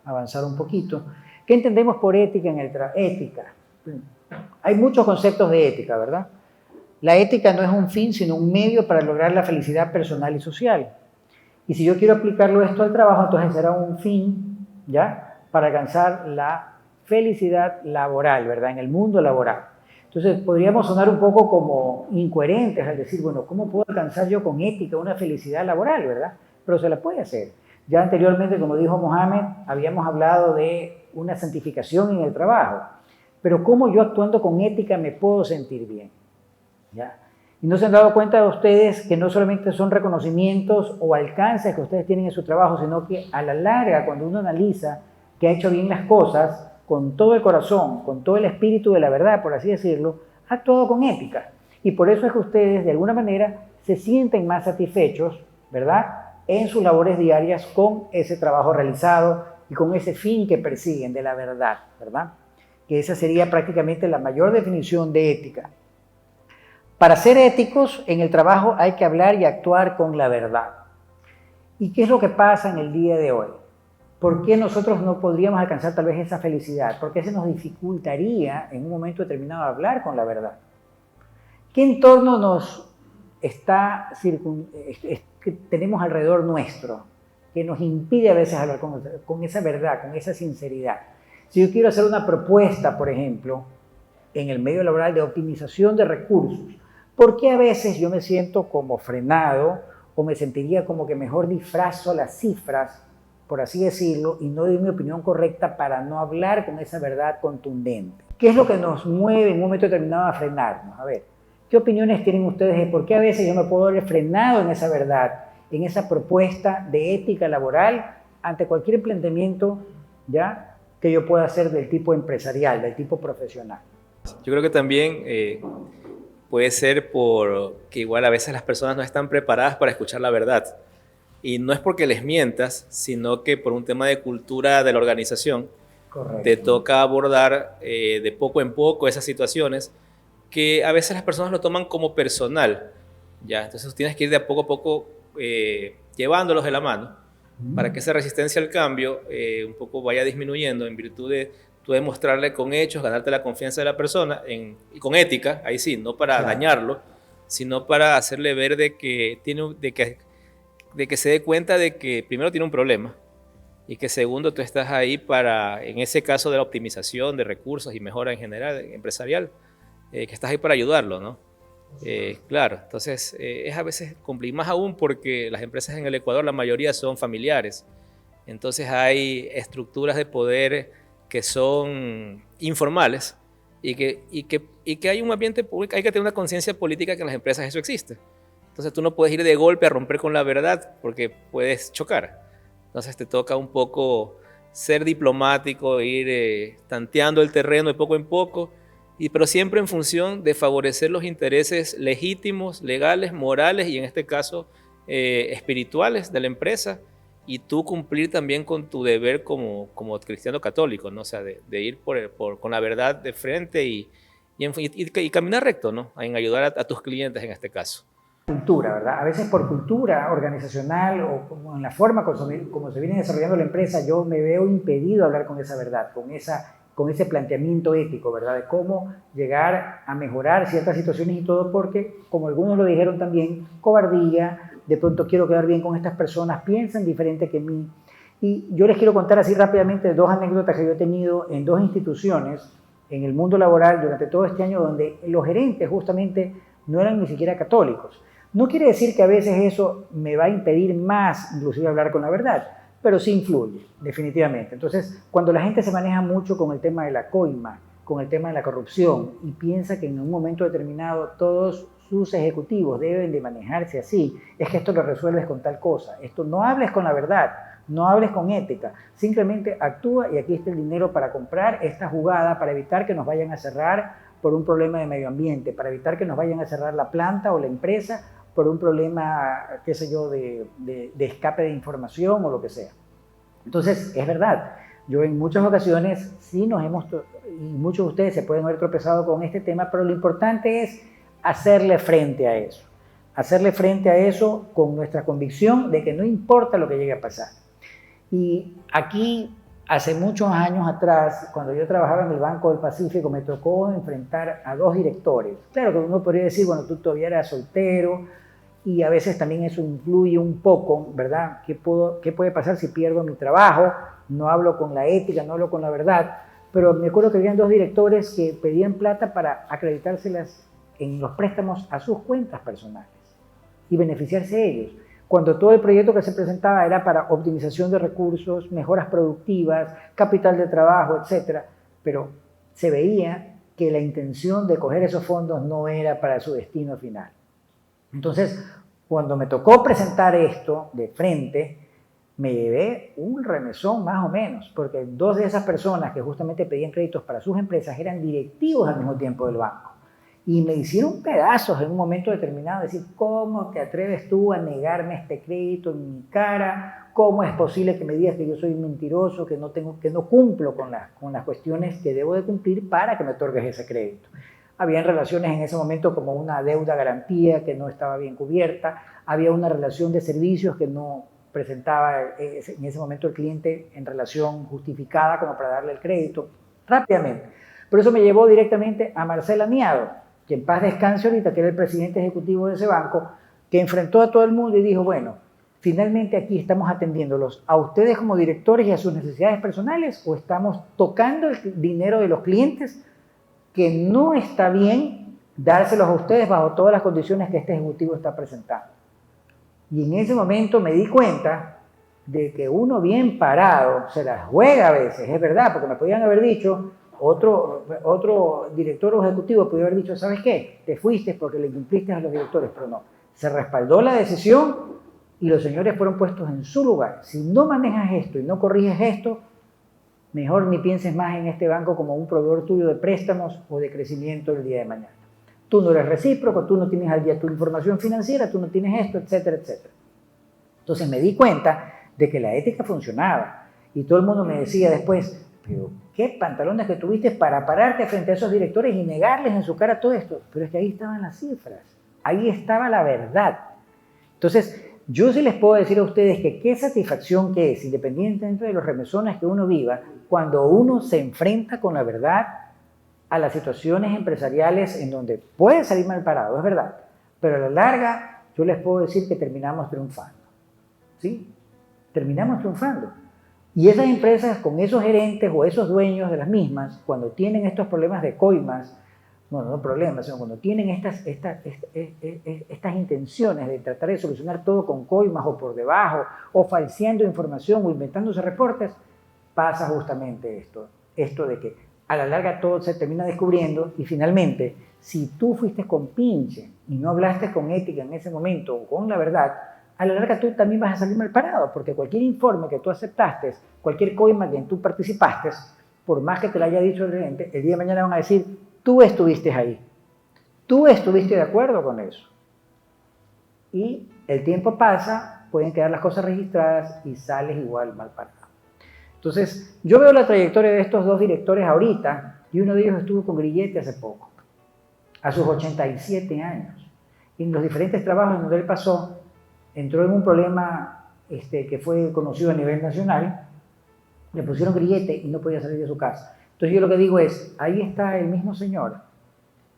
avanzar un poquito. ¿Qué entendemos por ética en el ética? Hay muchos conceptos de ética, ¿verdad? La ética no es un fin, sino un medio para lograr la felicidad personal y social. Y si yo quiero aplicarlo esto al trabajo, entonces será un fin, ¿ya? Para alcanzar la felicidad laboral, ¿verdad? En el mundo laboral. Entonces, podríamos sonar un poco como incoherentes al decir, bueno, ¿cómo puedo alcanzar yo con ética una felicidad laboral, ¿verdad? Pero se la puede hacer. Ya anteriormente, como dijo Mohamed, habíamos hablado de una santificación en el trabajo. Pero ¿cómo yo actuando con ética me puedo sentir bien? ¿Ya? Y no se han dado cuenta de ustedes que no solamente son reconocimientos o alcances que ustedes tienen en su trabajo, sino que a la larga, cuando uno analiza que ha hecho bien las cosas, con todo el corazón, con todo el espíritu de la verdad, por así decirlo, ha actuado con ética. Y por eso es que ustedes, de alguna manera, se sienten más satisfechos, ¿verdad?, en sus labores diarias con ese trabajo realizado y con ese fin que persiguen de la verdad, ¿verdad? Que esa sería prácticamente la mayor definición de ética. Para ser éticos en el trabajo hay que hablar y actuar con la verdad. ¿Y qué es lo que pasa en el día de hoy? ¿Por qué nosotros no podríamos alcanzar tal vez esa felicidad? ¿Por qué se nos dificultaría en un momento determinado hablar con la verdad? ¿Qué entorno nos está que tenemos alrededor nuestro que nos impide a veces hablar con esa verdad, con esa sinceridad? Si yo quiero hacer una propuesta, por ejemplo, en el medio laboral de optimización de recursos, ¿por qué a veces yo me siento como frenado o me sentiría como que mejor disfrazo las cifras, por así decirlo, y no doy mi opinión correcta para no hablar con esa verdad contundente? ¿Qué es lo que nos mueve en un momento determinado a frenarnos? A ver, ¿qué opiniones tienen ustedes de por qué a veces yo me puedo ver frenado en esa verdad, en esa propuesta de ética laboral ante cualquier planteamiento, ¿ya?, que yo pueda hacer del tipo empresarial, del tipo profesional? Yo creo que también puede ser porque igual a veces las personas no están preparadas para escuchar la verdad. Y no es porque les mientas, sino que por un tema de cultura de la organización, Correcto. te toca abordar de poco en poco esas situaciones que a veces las personas lo toman como personal, ¿ya? Entonces tienes que ir de a poco llevándolos de la mano para que esa resistencia al cambio un poco vaya disminuyendo en virtud de tú demostrarle con hechos, ganarte la confianza de la persona y con ética, ahí sí, no para dañarlo, sino para hacerle ver de que se dé cuenta de que primero tiene un problema y que segundo tú estás ahí para, en ese caso de la optimización de recursos y mejora en general empresarial, que estás ahí para ayudarlo, ¿no? Claro, entonces es a veces complicado, más aún porque las empresas en el Ecuador, la mayoría son familiares, entonces hay estructuras de poder que son informales y que hay un ambiente público, hay que tener una conciencia política que en las empresas eso existe. Entonces tú no puedes ir de golpe a romper con la verdad porque puedes chocar. Entonces te toca un poco ser diplomático, ir tanteando el terreno de poco en poco, pero siempre en función de favorecer los intereses legítimos, legales, morales y en este caso espirituales de la empresa, y tú cumplir también con tu deber como cristiano católico, ¿no? O sea, de ir con la verdad de frente y caminar recto, ¿no? En ayudar a tus clientes en este caso. Cultura, ¿verdad? A veces por cultura organizacional o como en la forma como se viene desarrollando la empresa, yo me veo impedido hablar con esa verdad, con ese planteamiento ético, ¿verdad? De cómo llegar a mejorar ciertas situaciones y todo, porque, como algunos lo dijeron también, cobardía, de pronto quiero quedar bien con estas personas, piensan diferente que mí. Y yo les quiero contar así rápidamente dos anécdotas que yo he tenido en dos instituciones en el mundo laboral durante todo este año, donde los gerentes justamente no eran ni siquiera católicos. No quiere decir que a veces eso me va a impedir más, inclusive, hablar con la verdad, pero sí influye, definitivamente. Entonces, cuando la gente se maneja mucho con el tema de la coima, con el tema de la corrupción, y piensa que en un momento determinado todos sus ejecutivos deben de manejarse así, es que esto lo resuelves con tal cosa. Esto no hables con la verdad, no hables con ética, simplemente actúa y aquí está el dinero para comprar esta jugada, para evitar que nos vayan a cerrar por un problema de medio ambiente, para evitar que nos vayan a cerrar la planta o la empresa por un problema, qué sé yo, de escape de información o lo que sea. Entonces, es verdad, yo en muchas ocasiones sí y muchos de ustedes se pueden haber tropezado con este tema, pero lo importante es hacerle frente a eso con nuestra convicción de que no importa lo que llegue a pasar. Y aquí Hace muchos años atrás, cuando yo trabajaba en el Banco del Pacífico, me tocó enfrentar a dos directores. Claro que uno podría decir, bueno, tú todavía eras soltero y a veces también eso influye un poco, ¿verdad? ¿Qué puede pasar si pierdo mi trabajo? No hablo con la ética, no hablo con la verdad. Pero me acuerdo que habían dos directores que pedían plata para acreditárselas en los préstamos a sus cuentas personales y beneficiarse ellos, cuando todo el proyecto que se presentaba era para optimización de recursos, mejoras productivas, capital de trabajo, etcétera, pero se veía que la intención de coger esos fondos no era para su destino final. Entonces, cuando me tocó presentar esto de frente, me llevé un remesón más o menos, porque dos de esas personas que justamente pedían créditos para sus empresas eran directivos al mismo tiempo del banco. Y me hicieron pedazos en un momento determinado, decir, ¿cómo te atreves tú a negarme este crédito en mi cara? ¿Cómo es posible que me digas que yo soy un mentiroso, que no cumplo con las cuestiones que debo de cumplir para que me otorgues ese crédito? Habían relaciones en ese momento como una deuda garantía que no estaba bien cubierta, había una relación de servicios que no presentaba en ese momento el cliente en relación justificada como para darle el crédito rápidamente. Por eso me llevó directamente a Marcela Niado, que en paz descanse ahorita, que era el presidente ejecutivo de ese banco, que enfrentó a todo el mundo y dijo, bueno, finalmente aquí estamos atendiéndolos a ustedes como directores y a sus necesidades personales, o estamos tocando el dinero de los clientes, que no está bien dárselos a ustedes bajo todas las condiciones que este ejecutivo está presentando. Y en ese momento me di cuenta de que uno bien parado se las juega a veces, es verdad, porque me podían haber dicho, otro director o ejecutivo podría haber dicho, ¿sabes qué? Te fuiste porque le cumpliste a los directores, pero no. Se respaldó la decisión y los señores fueron puestos en su lugar. Si no manejas esto y no corriges esto, mejor ni pienses más en este banco como un proveedor tuyo de préstamos o de crecimiento el día de mañana. Tú no eres recíproco, tú no tienes al día tu información financiera, tú no tienes esto, etcétera, etcétera. Entonces me di cuenta de que la ética funcionaba y todo el mundo me decía después, pero qué pantalones que tuviste para pararte frente a esos directores y negarles en su cara todo esto. Pero es que ahí estaban las cifras, ahí estaba la verdad. Entonces, yo sí les puedo decir a ustedes que qué satisfacción que es, independientemente de los remesones que uno viva, cuando uno se enfrenta con la verdad a las situaciones empresariales en donde puede salir mal parado, es verdad, pero a la larga yo les puedo decir que terminamos triunfando. ¿Sí? Terminamos triunfando. Y esas empresas con esos gerentes o esos dueños de las mismas, cuando tienen estos problemas de coimas, bueno, no problemas, sino cuando tienen estas intenciones de tratar de solucionar todo con coimas o por debajo, o falseando información o inventándose reportes, pasa justamente esto de que a la larga todo se termina descubriendo y finalmente, si tú fuiste con pinche y no hablaste con ética en ese momento o con la verdad, a la larga tú también vas a salir mal parado, porque cualquier informe que tú aceptaste, cualquier coima que tú participaste, por más que te lo haya dicho el gerente, el día de mañana van a decir, tú estuviste ahí, tú estuviste de acuerdo con eso. Y el tiempo pasa, pueden quedar las cosas registradas y sales igual mal parado. Entonces, yo veo la trayectoria de estos dos directores ahorita, y uno de ellos estuvo con Grillete hace poco, a sus 87 años. Y en los diferentes trabajos en donde él pasó, entró en un problema que fue conocido a nivel nacional, le pusieron grillete y no podía salir de su casa. Entonces yo lo que digo es, ahí está el mismo señor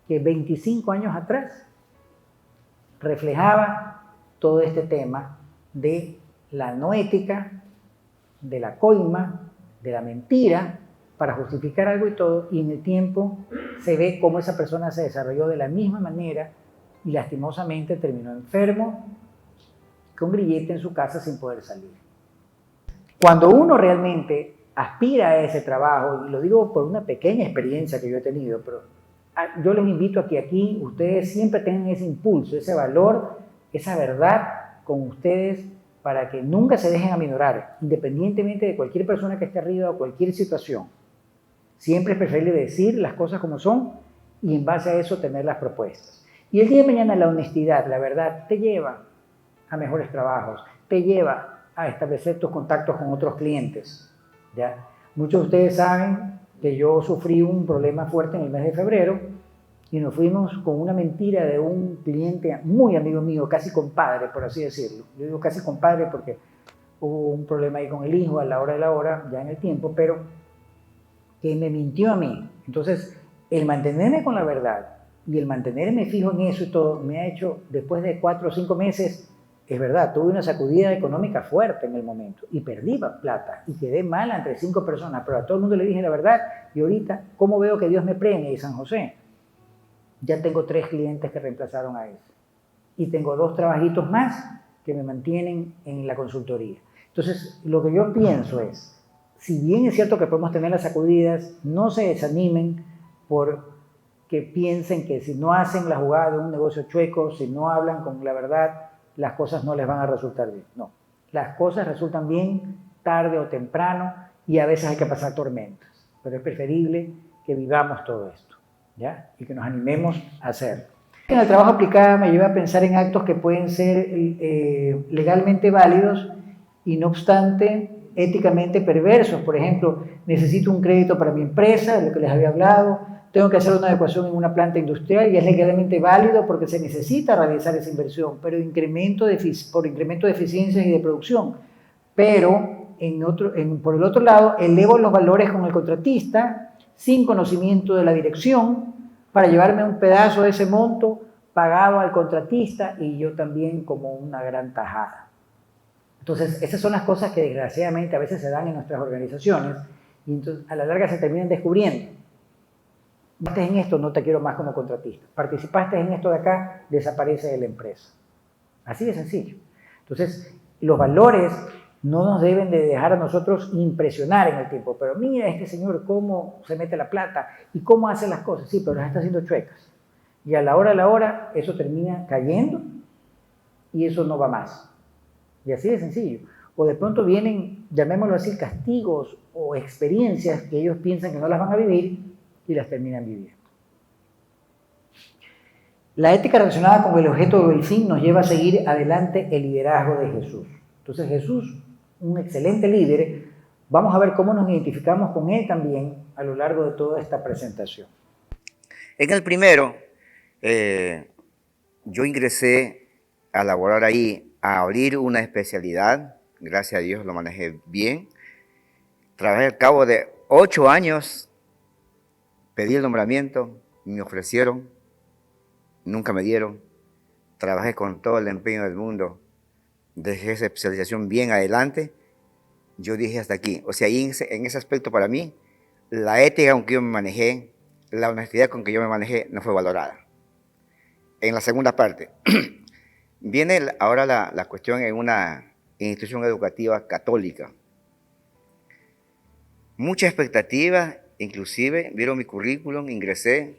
que 25 años atrás reflejaba todo este tema de la no ética, de la coima, de la mentira, para justificar algo y todo, y en el tiempo se ve cómo esa persona se desarrolló de la misma manera y lastimosamente terminó enfermo, con grillete en su casa sin poder salir. Cuando uno realmente aspira a ese trabajo, y lo digo por una pequeña experiencia que yo he tenido, pero yo les invito a que aquí ustedes siempre tengan ese impulso, ese valor, esa verdad con ustedes para que nunca se dejen aminorar, independientemente de cualquier persona que esté arriba o cualquier situación. Siempre es preferible decir las cosas como son y en base a eso tener las propuestas. Y el día de mañana la honestidad, la verdad, te lleva a mejores trabajos, te lleva a establecer tus contactos con otros clientes. ¿Ya? Muchos de ustedes saben que yo sufrí un problema fuerte en el mes de febrero y nos fuimos con una mentira de un cliente muy amigo mío, casi compadre, por así decirlo. Yo digo casi compadre porque hubo un problema ahí con el hijo a la hora de la hora, ya en el tiempo, pero que me mintió a mí. Entonces, el mantenerme con la verdad y el mantenerme fijo en eso y todo, me ha hecho, después de 4 o 5 meses, es verdad, tuve una sacudida económica fuerte en el momento y perdí plata y quedé mal entre 5 personas, pero a todo el mundo le dije la verdad y ahorita, ¿cómo veo que Dios me premia? Y San José, ya tengo 3 clientes que reemplazaron a ese y tengo 2 trabajitos más que me mantienen en la consultoría. Entonces, lo que yo pienso es, si bien es cierto que podemos tener las sacudidas, no se desanimen por que piensen que si no hacen la jugada de un negocio chueco, si no hablan con la verdad, las cosas no les van a resultar bien. No, las cosas resultan bien tarde o temprano y a veces hay que pasar tormentas, pero es preferible que vivamos todo esto, ¿ya? Y que nos animemos a hacerlo. En el trabajo aplicado me lleva a pensar en actos que pueden ser legalmente válidos y no obstante éticamente perversos. Por ejemplo, necesito un crédito para mi empresa, de lo que les había hablado, tengo que hacer una adecuación en una planta industrial y es legalmente válido porque se necesita realizar esa inversión, pero por incremento de eficiencias y de producción. Pero por el otro lado, elevo los valores con el contratista sin conocimiento de la dirección para llevarme un pedazo de ese monto pagado al contratista y yo también como una gran tajada. Entonces, esas son las cosas que desgraciadamente a veces se dan en nuestras organizaciones y entonces a la larga se terminan descubriendo. Participaste en esto, no te quiero más como contratista. Participaste en esto de acá, desaparece de la empresa. Así de sencillo. Entonces, los valores no nos deben de dejar a nosotros impresionar en el tiempo. Pero mira este señor cómo se mete la plata y cómo hace las cosas. Sí, pero las está haciendo chuecas. Y a la hora, eso termina cayendo y eso no va más. Y así de sencillo. O de pronto vienen, llamémoslo así, castigos o experiencias que ellos piensan que no las van a vivir y las terminan viviendo. La ética relacionada con el objeto del fin nos lleva a seguir adelante el liderazgo de Jesús. Entonces Jesús, un excelente líder, vamos a ver cómo nos identificamos con él también a lo largo de toda esta presentación. En el primero, yo ingresé a laborar ahí, a abrir una especialidad, gracias a Dios lo manejé bien. Trabajé al cabo de 8 años, pedí el nombramiento, me ofrecieron, nunca me dieron. Trabajé con todo el empeño del mundo, dejé esa especialización bien adelante. Yo dije hasta aquí, o sea, ahí en ese aspecto para mí, la ética con que yo me manejé, la honestidad con que yo me manejé no fue valorada. En la segunda parte, viene ahora la cuestión en una institución educativa católica. Mucha expectativa, inclusive vieron mi currículum, ingresé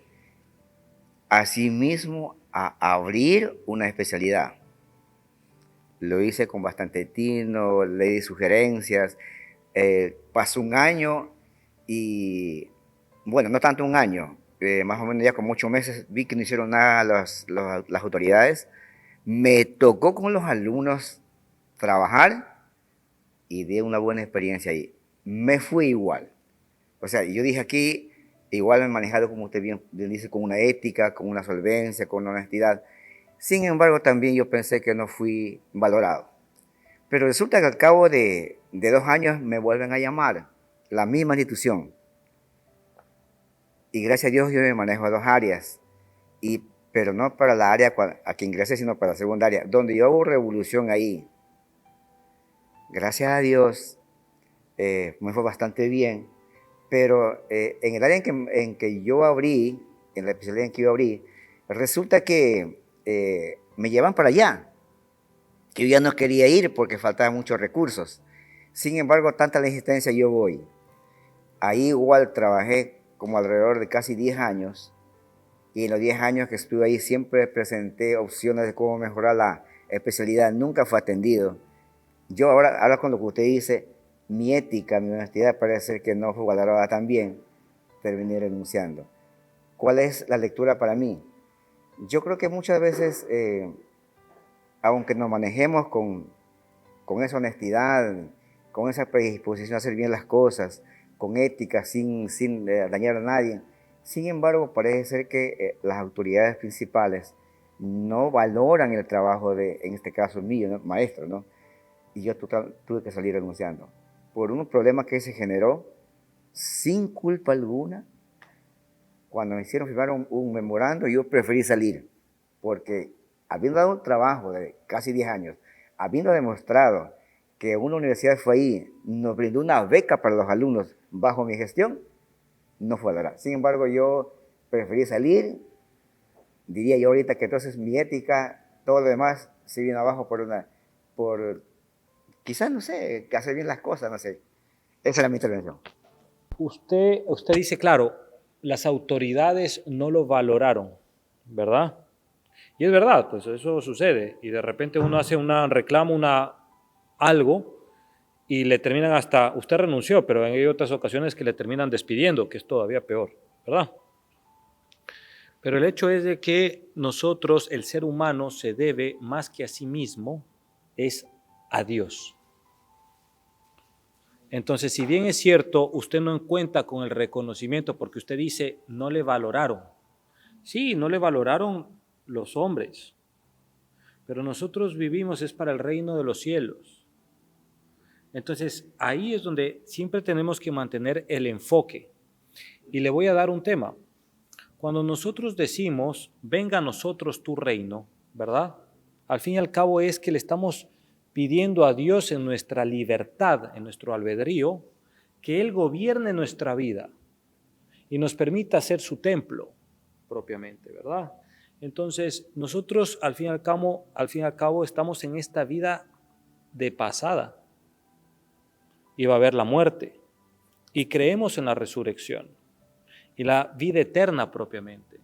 asimismo a abrir una especialidad. Lo hice con bastante tino, le di sugerencias, pasó un año y, bueno, no tanto un año, más o menos ya como 8 meses vi que no hicieron nada las autoridades. Me tocó con los alumnos trabajar y di una buena experiencia ahí. Me fui igual. O sea, yo dije aquí, igual me he manejado, como usted bien dice, con una ética, con una solvencia, con una honestidad. Sin embargo, también yo pensé que no fui valorado. Pero resulta que al cabo de 2 años me vuelven a llamar, la misma institución. Y gracias a Dios yo me manejo a 2 áreas. Pero no para la área a que ingresé, sino para la segunda área, donde yo hago revolución ahí. Gracias a Dios me fue bastante bien. Pero en el área en que yo abrí, en la especialidad en que yo abrí, resulta que me llevan para allá, que yo ya no quería ir porque faltaban muchos recursos. Sin embargo, tanta la insistencia, yo voy. Ahí igual trabajé como alrededor de casi 10 años, y en los 10 años que estuve ahí siempre presenté opciones de cómo mejorar la especialidad, nunca fue atendido. Yo ahora con lo que usted dice, mi ética, mi honestidad parece ser que no fue valorada tan bien, terminé renunciando. ¿Cuál es la lectura para mí? Yo creo que muchas veces, aunque nos manejemos con esa honestidad, con esa predisposición a hacer bien las cosas, con ética, sin dañar a nadie, sin embargo, parece ser que las autoridades principales no valoran el trabajo de, en este caso mío, ¿no? Maestro, ¿no? y yo tuve que salir renunciando. Por un problema que se generó sin culpa alguna. Cuando me hicieron firmar un memorando, yo preferí salir, porque habiendo dado un trabajo de casi 10 años, habiendo demostrado que una universidad fue ahí, nos brindó una beca para los alumnos bajo mi gestión, no fue verdad. Sin embargo, yo preferí salir. Diría yo ahorita que entonces mi ética, todo lo demás, se vino abajo por quizás, no sé, que hacer bien las cosas, no sé. Esa era mi intervención. Usted dice, claro, las autoridades no lo valoraron, ¿verdad? Y es verdad, pues eso sucede. Y de repente uno hace reclama algo y le terminan usted renunció, pero hay otras ocasiones que le terminan despidiendo, que es todavía peor, ¿verdad? Pero el hecho es de que nosotros, el ser humano, se debe más que a sí mismo, es a Dios. Entonces, si bien es cierto, usted no cuenta con el reconocimiento porque usted dice, no le valoraron. Sí, no le valoraron los hombres, pero nosotros vivimos es para el reino de los cielos. Entonces, ahí es donde siempre tenemos que mantener el enfoque. Y le voy a dar un tema. Cuando nosotros decimos, venga a nosotros tu reino, ¿verdad? Al fin y al cabo es que le estamos pidiendo a Dios en nuestra libertad, en nuestro albedrío, que Él gobierne nuestra vida y nos permita ser su templo propiamente, ¿verdad? Entonces, nosotros al fin y al cabo estamos en esta vida de pasada y va a haber la muerte y creemos en la resurrección y la vida eterna propiamente.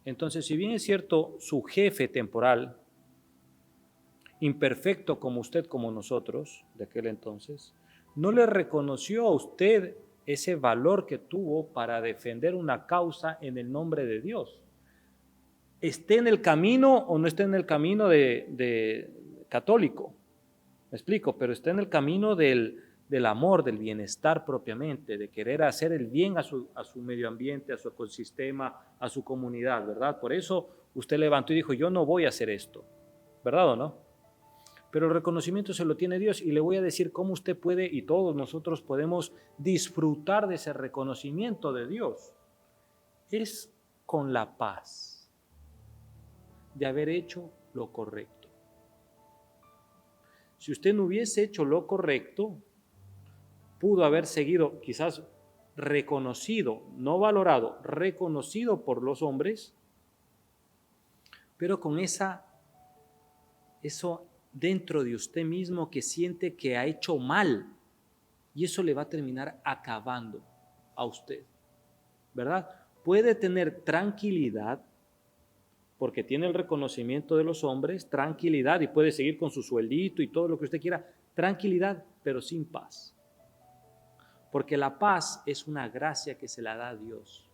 Entonces, si bien es cierto, su jefe temporal, imperfecto como usted, como nosotros, de aquel entonces, no le reconoció a usted ese valor que tuvo para defender una causa en el nombre de Dios. Esté en el camino o no esté en el camino de católico, me explico, pero esté en el camino del amor, del bienestar propiamente, de querer hacer el bien a su medio ambiente, a su ecosistema, a su comunidad, ¿verdad? Por eso usted levantó y dijo, yo no voy a hacer esto, ¿verdad o no? Pero el reconocimiento se lo tiene Dios y le voy a decir cómo usted puede y todos nosotros podemos disfrutar de ese reconocimiento de Dios. Es con la paz de haber hecho lo correcto. Si usted no hubiese hecho lo correcto, pudo haber seguido quizás reconocido, no valorado, reconocido por los hombres, pero con eso dentro de usted mismo que siente que ha hecho mal y eso le va a terminar acabando a usted, ¿verdad? Puede tener tranquilidad porque tiene el reconocimiento de los hombres, tranquilidad y puede seguir con su sueldito y todo lo que usted quiera, tranquilidad, pero sin paz. Porque la paz es una gracia que se la da Dios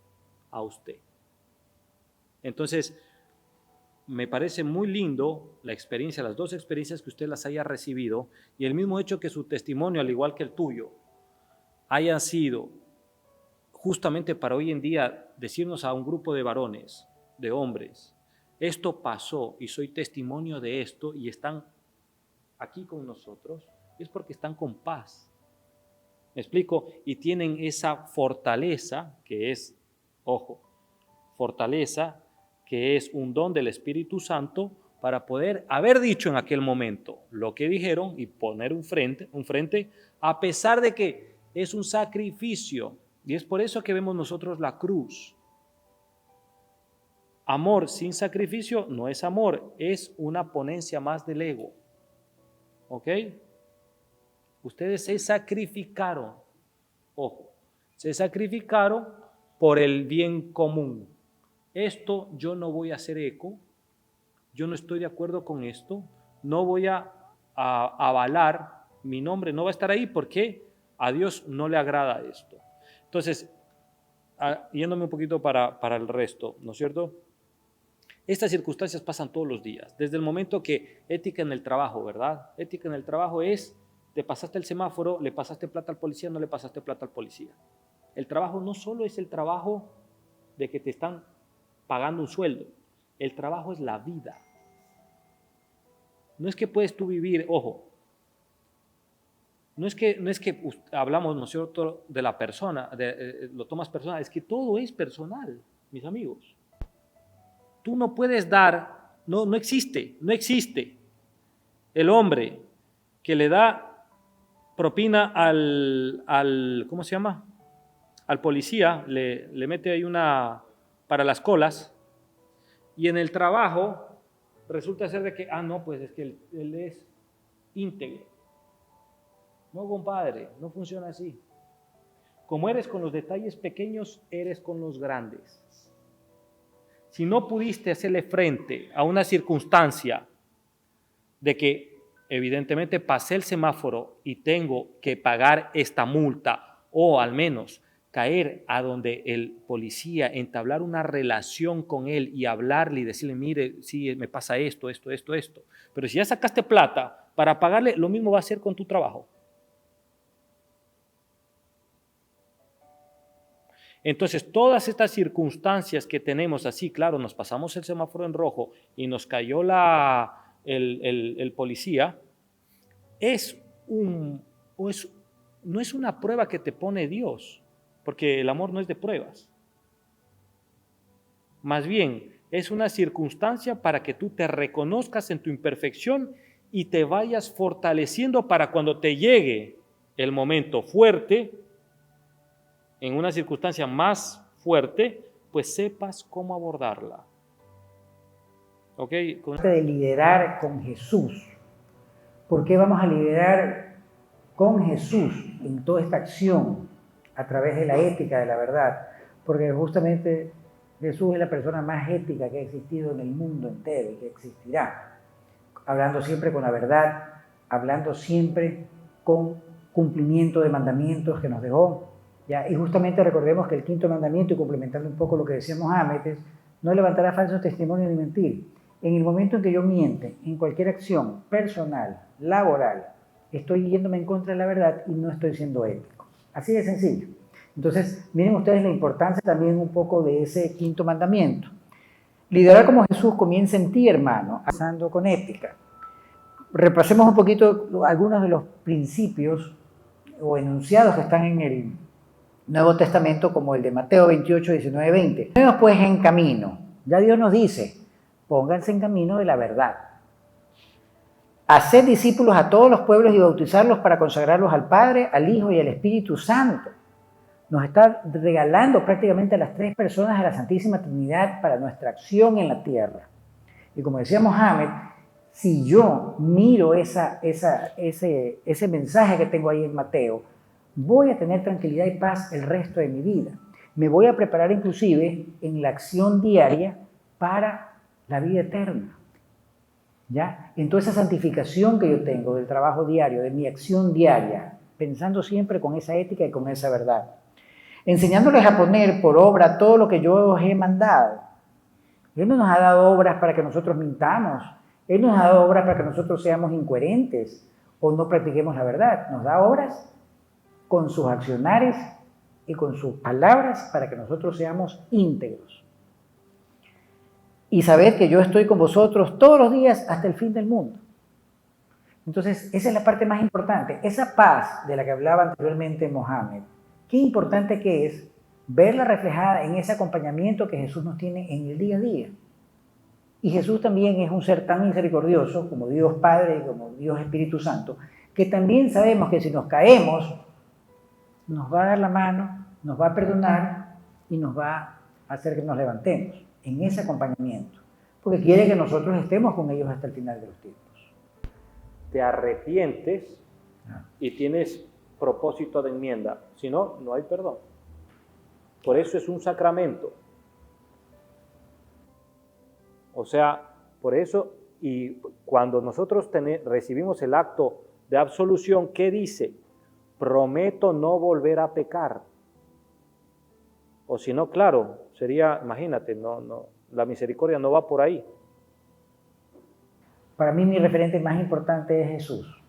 a usted. Entonces, me parece muy lindo la experiencia, las dos experiencias que usted las haya recibido y el mismo hecho que su testimonio, al igual que el tuyo, hayan sido justamente para hoy en día decirnos a un grupo de varones, de hombres, esto pasó y soy testimonio de esto y están aquí con nosotros, es porque están con paz. ¿Me explico? Y tienen esa fortaleza que es, ojo, fortaleza que es un don del Espíritu Santo para poder haber dicho en aquel momento lo que dijeron y poner un frente, a pesar de que es un sacrificio. Y es por eso que vemos nosotros la cruz. Amor sin sacrificio no es amor, es una ponencia más del ego. ¿Ok? Ustedes se sacrificaron, ojo, se sacrificaron por el bien común. Esto yo no voy a hacer eco, yo no estoy de acuerdo con esto, no voy a avalar, mi nombre no va a estar ahí porque a Dios no le agrada esto. Entonces, yéndome un poquito para el resto, ¿no es cierto? Estas circunstancias pasan todos los días, desde el momento que ética en el trabajo, ¿verdad? Ética en el trabajo es, te pasaste el semáforo, le pasaste plata al policía, no le pasaste plata al policía. El trabajo no solo es el trabajo de que te están pagando un sueldo, el trabajo es la vida. No es que puedes tú vivir, ojo, No es que hablamos, ¿no es cierto?, de la persona, lo tomas personal, es que todo es personal, mis amigos. Tú no puedes dar, no existe el hombre que le da propina ¿cómo se llama?, al policía, le mete ahí una para las colas, y en el trabajo resulta ser de que, no, pues es que él es íntegro. No, compadre, no funciona así. Como eres con los detalles pequeños, eres con los grandes. Si no pudiste hacerle frente a una circunstancia de que evidentemente pasé el semáforo y tengo que pagar esta multa, o al menos caer a donde el policía, entablar una relación con él y hablarle y decirle, mire, sí, me pasa esto. Pero si ya sacaste plata para pagarle, lo mismo va a hacer con tu trabajo. Entonces, todas estas circunstancias que tenemos así, claro, nos pasamos el semáforo en rojo y nos cayó el policía, no es una prueba que te pone Dios, porque el amor no es de pruebas. Más bien, es una circunstancia para que tú te reconozcas en tu imperfección y te vayas fortaleciendo para cuando te llegue el momento fuerte, en una circunstancia más fuerte, pues sepas cómo abordarla. ¿Ok? De liderar con Jesús. ¿Por qué vamos a liderar con Jesús en toda esta acción a través de la ética de la verdad? Porque justamente Jesús es la persona más ética que ha existido en el mundo entero y que existirá. Hablando siempre con la verdad, hablando siempre con cumplimiento de mandamientos que nos dejó. ¿Ya? Y justamente recordemos que el quinto mandamiento, y complementando un poco lo que decía Mohammed, es no levantará falsos testimonios ni mentir. En el momento en que yo miente, en cualquier acción personal, laboral, estoy yéndome en contra de la verdad y no estoy siendo ético. Así de sencillo. Entonces, miren ustedes la importancia también un poco de ese quinto mandamiento. Liderar como Jesús comienza en ti, hermano, pasando con ética. Repasemos un poquito algunos de los principios o enunciados que están en el Nuevo Testamento, como el de Mateo 28, 19, 20. Ponemos pues en camino. Ya Dios nos dice, pónganse en camino de la verdad. Haced discípulos a todos los pueblos y bautizarlos para consagrarlos al Padre, al Hijo y al Espíritu Santo. Nos está regalando prácticamente a las tres personas de la Santísima Trinidad para nuestra acción en la tierra. Y como decía Mohammed, si yo miro ese mensaje que tengo ahí en Mateo, voy a tener tranquilidad y paz el resto de mi vida. Me voy a preparar inclusive en la acción diaria para la vida eterna. ¿Ya? En toda esa santificación que yo tengo del trabajo diario, de mi acción diaria, pensando siempre con esa ética y con esa verdad. Enseñándoles a poner por obra todo lo que yo os he mandado. Él no nos ha dado obras para que nosotros mintamos. Él nos ha dado obras para que nosotros seamos incoherentes o no practiquemos la verdad. Nos da obras con sus accionares y con sus palabras para que nosotros seamos íntegros. Y saber que yo estoy con vosotros todos los días hasta el fin del mundo. Entonces, esa es la parte más importante. Esa paz de la que hablaba anteriormente Mohammed, qué importante que es verla reflejada en ese acompañamiento que Jesús nos tiene en el día a día. Y Jesús también es un ser tan misericordioso como Dios Padre y como Dios Espíritu Santo, que también sabemos que si nos caemos, nos va a dar la mano, nos va a perdonar y nos va a hacer que nos levantemos en ese acompañamiento, porque quiere que nosotros estemos con ellos hasta el final de los tiempos. Te arrepientes y tienes propósito de enmienda, si no, no hay perdón. Por eso es un sacramento. O sea, por eso, y cuando nosotros recibimos el acto de absolución, ¿qué dice? Prometo no volver a pecar. O si no, claro, sería, imagínate, la misericordia no va por ahí. Para mí mi referente más importante es Jesús.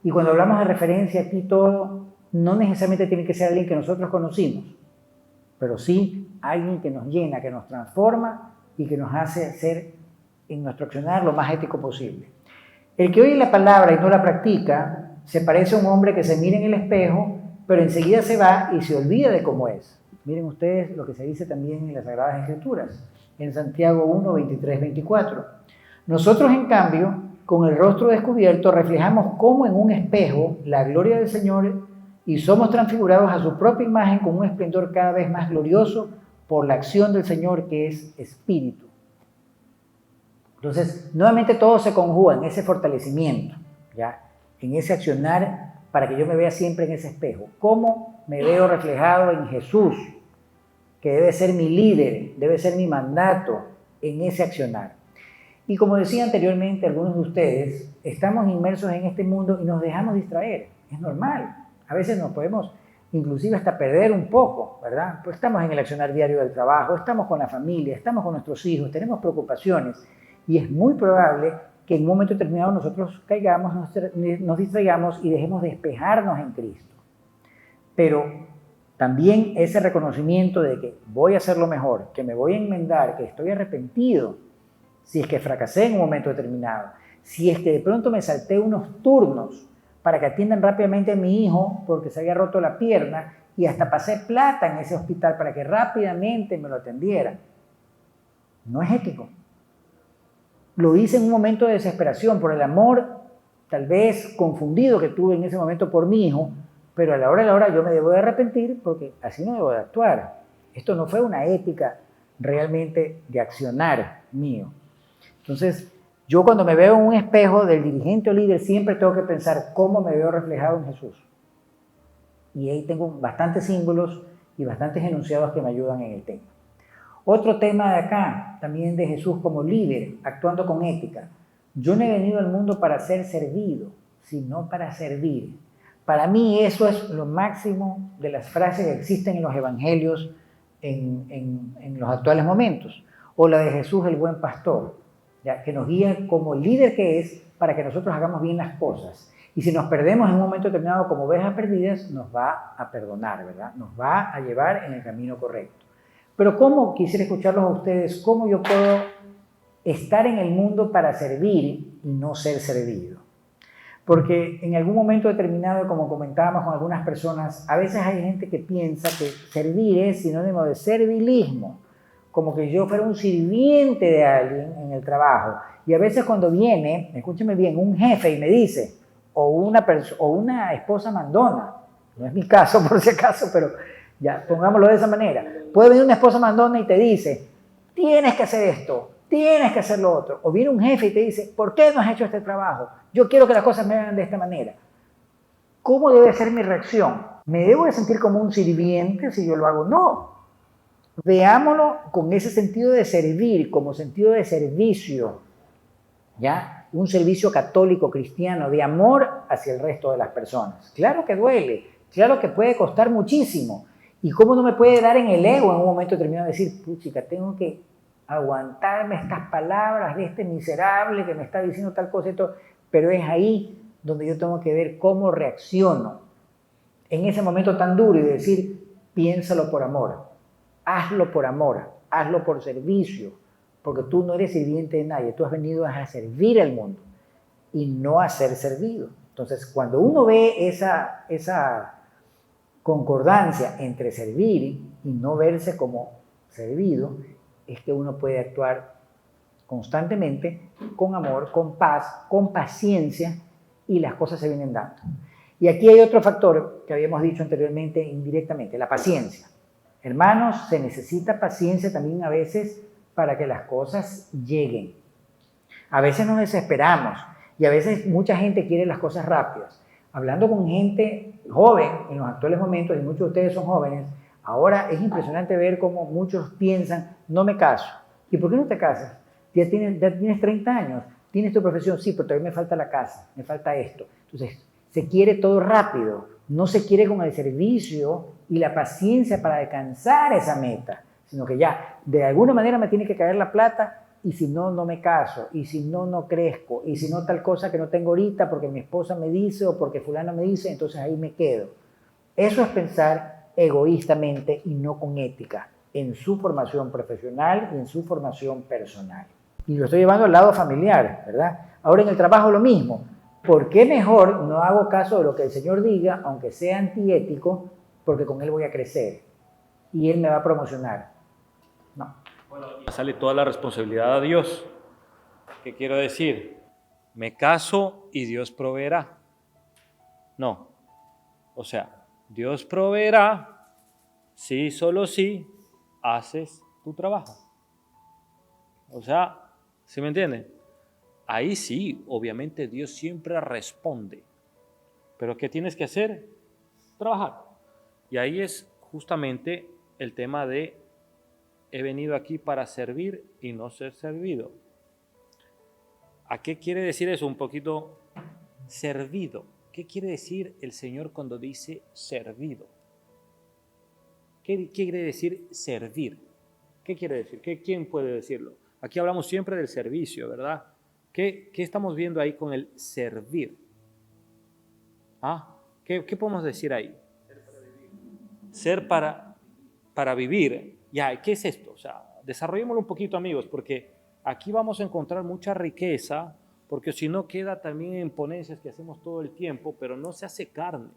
Y cuando hablamos de referencia aquí todo, no necesariamente tiene que ser alguien que nosotros conocimos, pero sí alguien que nos llena, que nos transforma y que nos hace ser en nuestro accionar lo más ético posible. El que oye la palabra y no la practica se parece a un hombre que se mira en el espejo, pero enseguida se va y se olvida de cómo es. Miren ustedes lo que se dice también en las Sagradas Escrituras, en Santiago 1, 23, 24. Nosotros, en cambio, con el rostro descubierto, reflejamos como en un espejo la gloria del Señor y somos transfigurados a su propia imagen con un esplendor cada vez más glorioso por la acción del Señor, que es Espíritu. Entonces, nuevamente todo se conjuga en ese fortalecimiento, ¿ya? En ese accionar para que yo me vea siempre en ese espejo. ¿Cómo me veo reflejado en Jesús? Que debe ser mi líder, debe ser mi mandato en ese accionar. Y como decía anteriormente algunos de ustedes, estamos inmersos en este mundo y nos dejamos distraer. Es normal. A veces nos podemos inclusive hasta perder un poco, ¿verdad? Pues estamos en el accionar diario del trabajo, estamos con la familia, estamos con nuestros hijos, tenemos preocupaciones y es muy probable que en un momento determinado nosotros caigamos, nos distraigamos y dejemos de despejarnos en Cristo. Pero también ese reconocimiento de que voy a hacerlo mejor, que me voy a enmendar, que estoy arrepentido si es que fracasé en un momento determinado, si es que de pronto me salté unos turnos para que atiendan rápidamente a mi hijo porque se había roto la pierna y hasta pasé plata en ese hospital para que rápidamente me lo atendieran. No es ético. Lo hice en un momento de desesperación por el amor tal vez confundido que tuve en ese momento por mi hijo, pero a la hora de la hora yo me debo de arrepentir porque así no debo de actuar. Esto no fue una ética realmente de accionar mío. Entonces, yo cuando me veo en un espejo del dirigente o líder siempre tengo que pensar cómo me veo reflejado en Jesús. Y ahí tengo bastantes símbolos y bastantes enunciados que me ayudan en el tema. Otro tema de acá, también de Jesús como líder, actuando con ética. Yo no he venido al mundo para ser servido, sino para servir. Para mí eso es lo máximo de las frases que existen en los evangelios en los actuales momentos. O la de Jesús el buen pastor, ya que nos guía como líder que es para que nosotros hagamos bien las cosas. Y si nos perdemos en un momento determinado como ovejas perdidas, nos va a perdonar, ¿verdad? Nos va a llevar en el camino correcto. Pero ¿cómo, quisiera escucharlos a ustedes, cómo yo puedo estar en el mundo para servir y no ser servido? Porque en algún momento determinado, como comentábamos con algunas personas, a veces hay gente que piensa que servir es sinónimo de servilismo, como que yo fuera un sirviente de alguien en el trabajo. Y a veces cuando viene, escúcheme bien, un jefe y me dice, o una esposa mandona, no es mi caso por si acaso, pero ya, pongámoslo de esa manera. Puede venir una esposa mandona y te dice, tienes que hacer esto, tienes que hacer lo otro. O viene un jefe y te dice, ¿por qué no has hecho este trabajo? Yo quiero que las cosas me hagan de esta manera. ¿Cómo debe ser mi reacción? ¿Me debo de sentir como un sirviente si yo lo hago? No. Veámoslo con ese sentido de servir, como sentido de servicio, ¿ya? Un servicio católico, cristiano, de amor hacia el resto de las personas. Claro que duele, claro que puede costar muchísimo. ¿Y cómo no me puede dar en el ego en un momento determinado decir, puchica, tengo que aguantarme estas palabras de este miserable que me está diciendo tal cosa y todo? Pero es ahí donde yo tengo que ver cómo reacciono en ese momento tan duro y decir, piénsalo por amor, hazlo por servicio, porque tú no eres sirviente de nadie, tú has venido a servir al mundo y no a ser servido. Entonces, cuando uno ve esa concordancia entre servir y no verse como servido, es que uno puede actuar constantemente con amor, con paz, con paciencia y las cosas se vienen dando. Y aquí hay otro factor que habíamos dicho anteriormente indirectamente, la paciencia. Hermanos, se necesita paciencia también a veces para que las cosas lleguen. A veces nos desesperamos y a veces mucha gente quiere las cosas rápidas. Hablando con gente joven en los actuales momentos, y muchos de ustedes son jóvenes, ahora es impresionante ver cómo muchos piensan, no me caso. ¿Y por qué no te casas? Ya tienes 30 años, tienes tu profesión, sí, pero todavía me falta la casa, me falta esto. Entonces, se quiere todo rápido, no se quiere con el servicio y la paciencia para alcanzar esa meta, sino que ya, de alguna manera me tiene que caer la plata y si no, no me caso, y si no, no crezco, y si no tal cosa que no tengo ahorita porque mi esposa me dice o porque fulano me dice, entonces ahí me quedo. Eso es pensar egoístamente y no con ética en su formación profesional y en su formación personal. Y lo estoy llevando al lado familiar, ¿verdad? Ahora en el trabajo lo mismo. ¿Por qué mejor no hago caso de lo que el Señor diga, aunque sea antiético, porque con Él voy a crecer y Él me va a promocionar? No. Bueno, y sale toda la responsabilidad a Dios. ¿Qué quiero decir? Me caso y Dios proveerá. No. O sea, Dios proveerá si solo si haces tu trabajo. O sea, ¿sí me entienden? Ahí sí, obviamente Dios siempre responde. Pero ¿qué tienes que hacer? Trabajar. Y ahí es justamente el tema de he venido aquí para servir y no ser servido. ¿A qué quiere decir eso? Un poquito servido. ¿Qué quiere decir el Señor cuando dice servido? ¿Qué quiere decir servir? ¿Qué quiere decir? ¿Quién puede decirlo? Aquí hablamos siempre del servicio, ¿verdad? ¿Qué estamos viendo ahí con el servir? ¿Ah? ¿Qué podemos decir ahí? Ser para vivir. Ya, ¿qué es esto? O sea, desarrollémoslo un poquito, amigos, porque aquí vamos a encontrar mucha riqueza, porque si no queda también en ponencias que hacemos todo el tiempo, pero no se hace carne.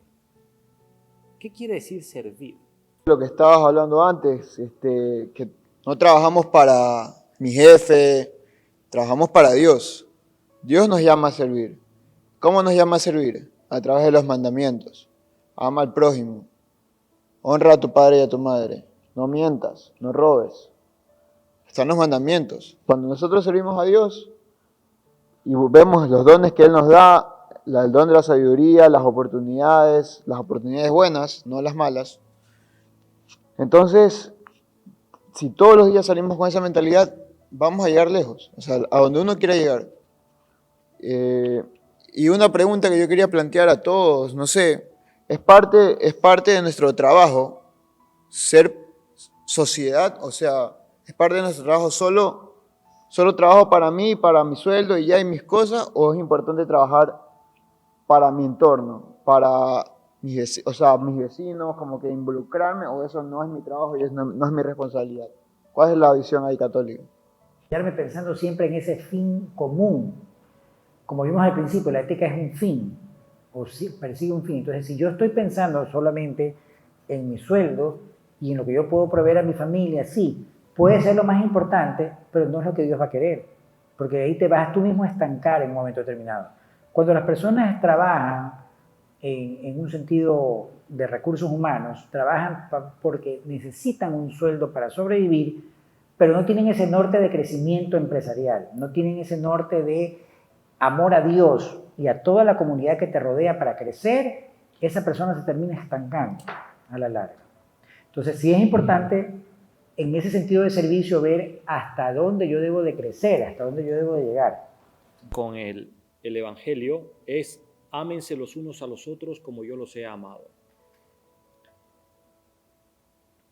¿Qué quiere decir servir? Lo que estabas hablando antes, que no trabajamos para mi jefe, trabajamos para Dios. Dios nos llama a servir. ¿Cómo nos llama a servir? A través de los mandamientos. Ama al prójimo. Honra a tu padre y a tu madre. No mientas, no robes. Están los mandamientos. Cuando nosotros servimos a Dios y vemos los dones que Él nos da, el don de la sabiduría, las oportunidades buenas, no las malas. Entonces, si todos los días salimos con esa mentalidad, vamos a llegar lejos, o sea, a donde uno quiera llegar. Y una pregunta que yo quería plantear a todos, no sé, es parte de nuestro trabajo ser sociedad, o sea, es parte de nuestro trabajo solo trabajo para mí, para mi sueldo y ya y mis cosas, o es importante trabajar para mi entorno, para mis vecinos, como que involucrarme, o eso no es mi trabajo y eso no es mi responsabilidad. ¿Cuál es la visión ahí católica? Quedarme pensando siempre en ese fin común. Como vimos al principio, la ética es un fin, o persigue un fin. Entonces, si yo estoy pensando solamente en mi sueldo y en lo que yo puedo proveer a mi familia, sí, puede ser lo más importante, pero no es lo que Dios va a querer, porque ahí te vas tú mismo a estancar en un momento determinado. Cuando las personas trabajan en un sentido de recursos humanos, trabajan porque necesitan un sueldo para sobrevivir, pero no tienen ese norte de crecimiento empresarial, no tienen ese norte de amor a Dios y a toda la comunidad que te rodea para crecer, esa persona se termina estancando a la larga. Entonces, sí es importante en ese sentido de servicio ver hasta dónde yo debo de crecer, hasta dónde yo debo de llegar. Con el Evangelio es ámense los unos a los otros como yo los he amado.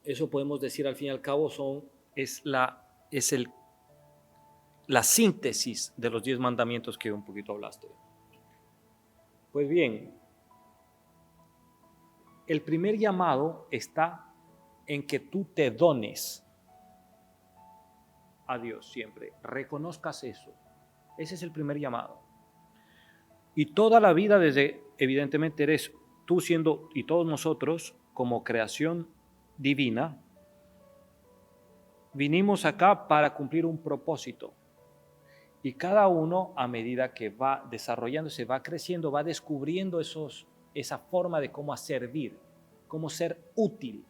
Eso podemos decir al fin y al cabo es la síntesis de los 10 mandamientos que un poquito hablaste. Pues bien, el primer llamado está en que tú te dones a Dios siempre, reconozcas eso. Ese es el primer llamado. Y toda la vida evidentemente eres tú siendo, y todos nosotros como creación divina, vinimos acá para cumplir un propósito. Y cada uno, a medida que va desarrollándose, va creciendo, va descubriendo esa forma de cómo servir, cómo ser útil,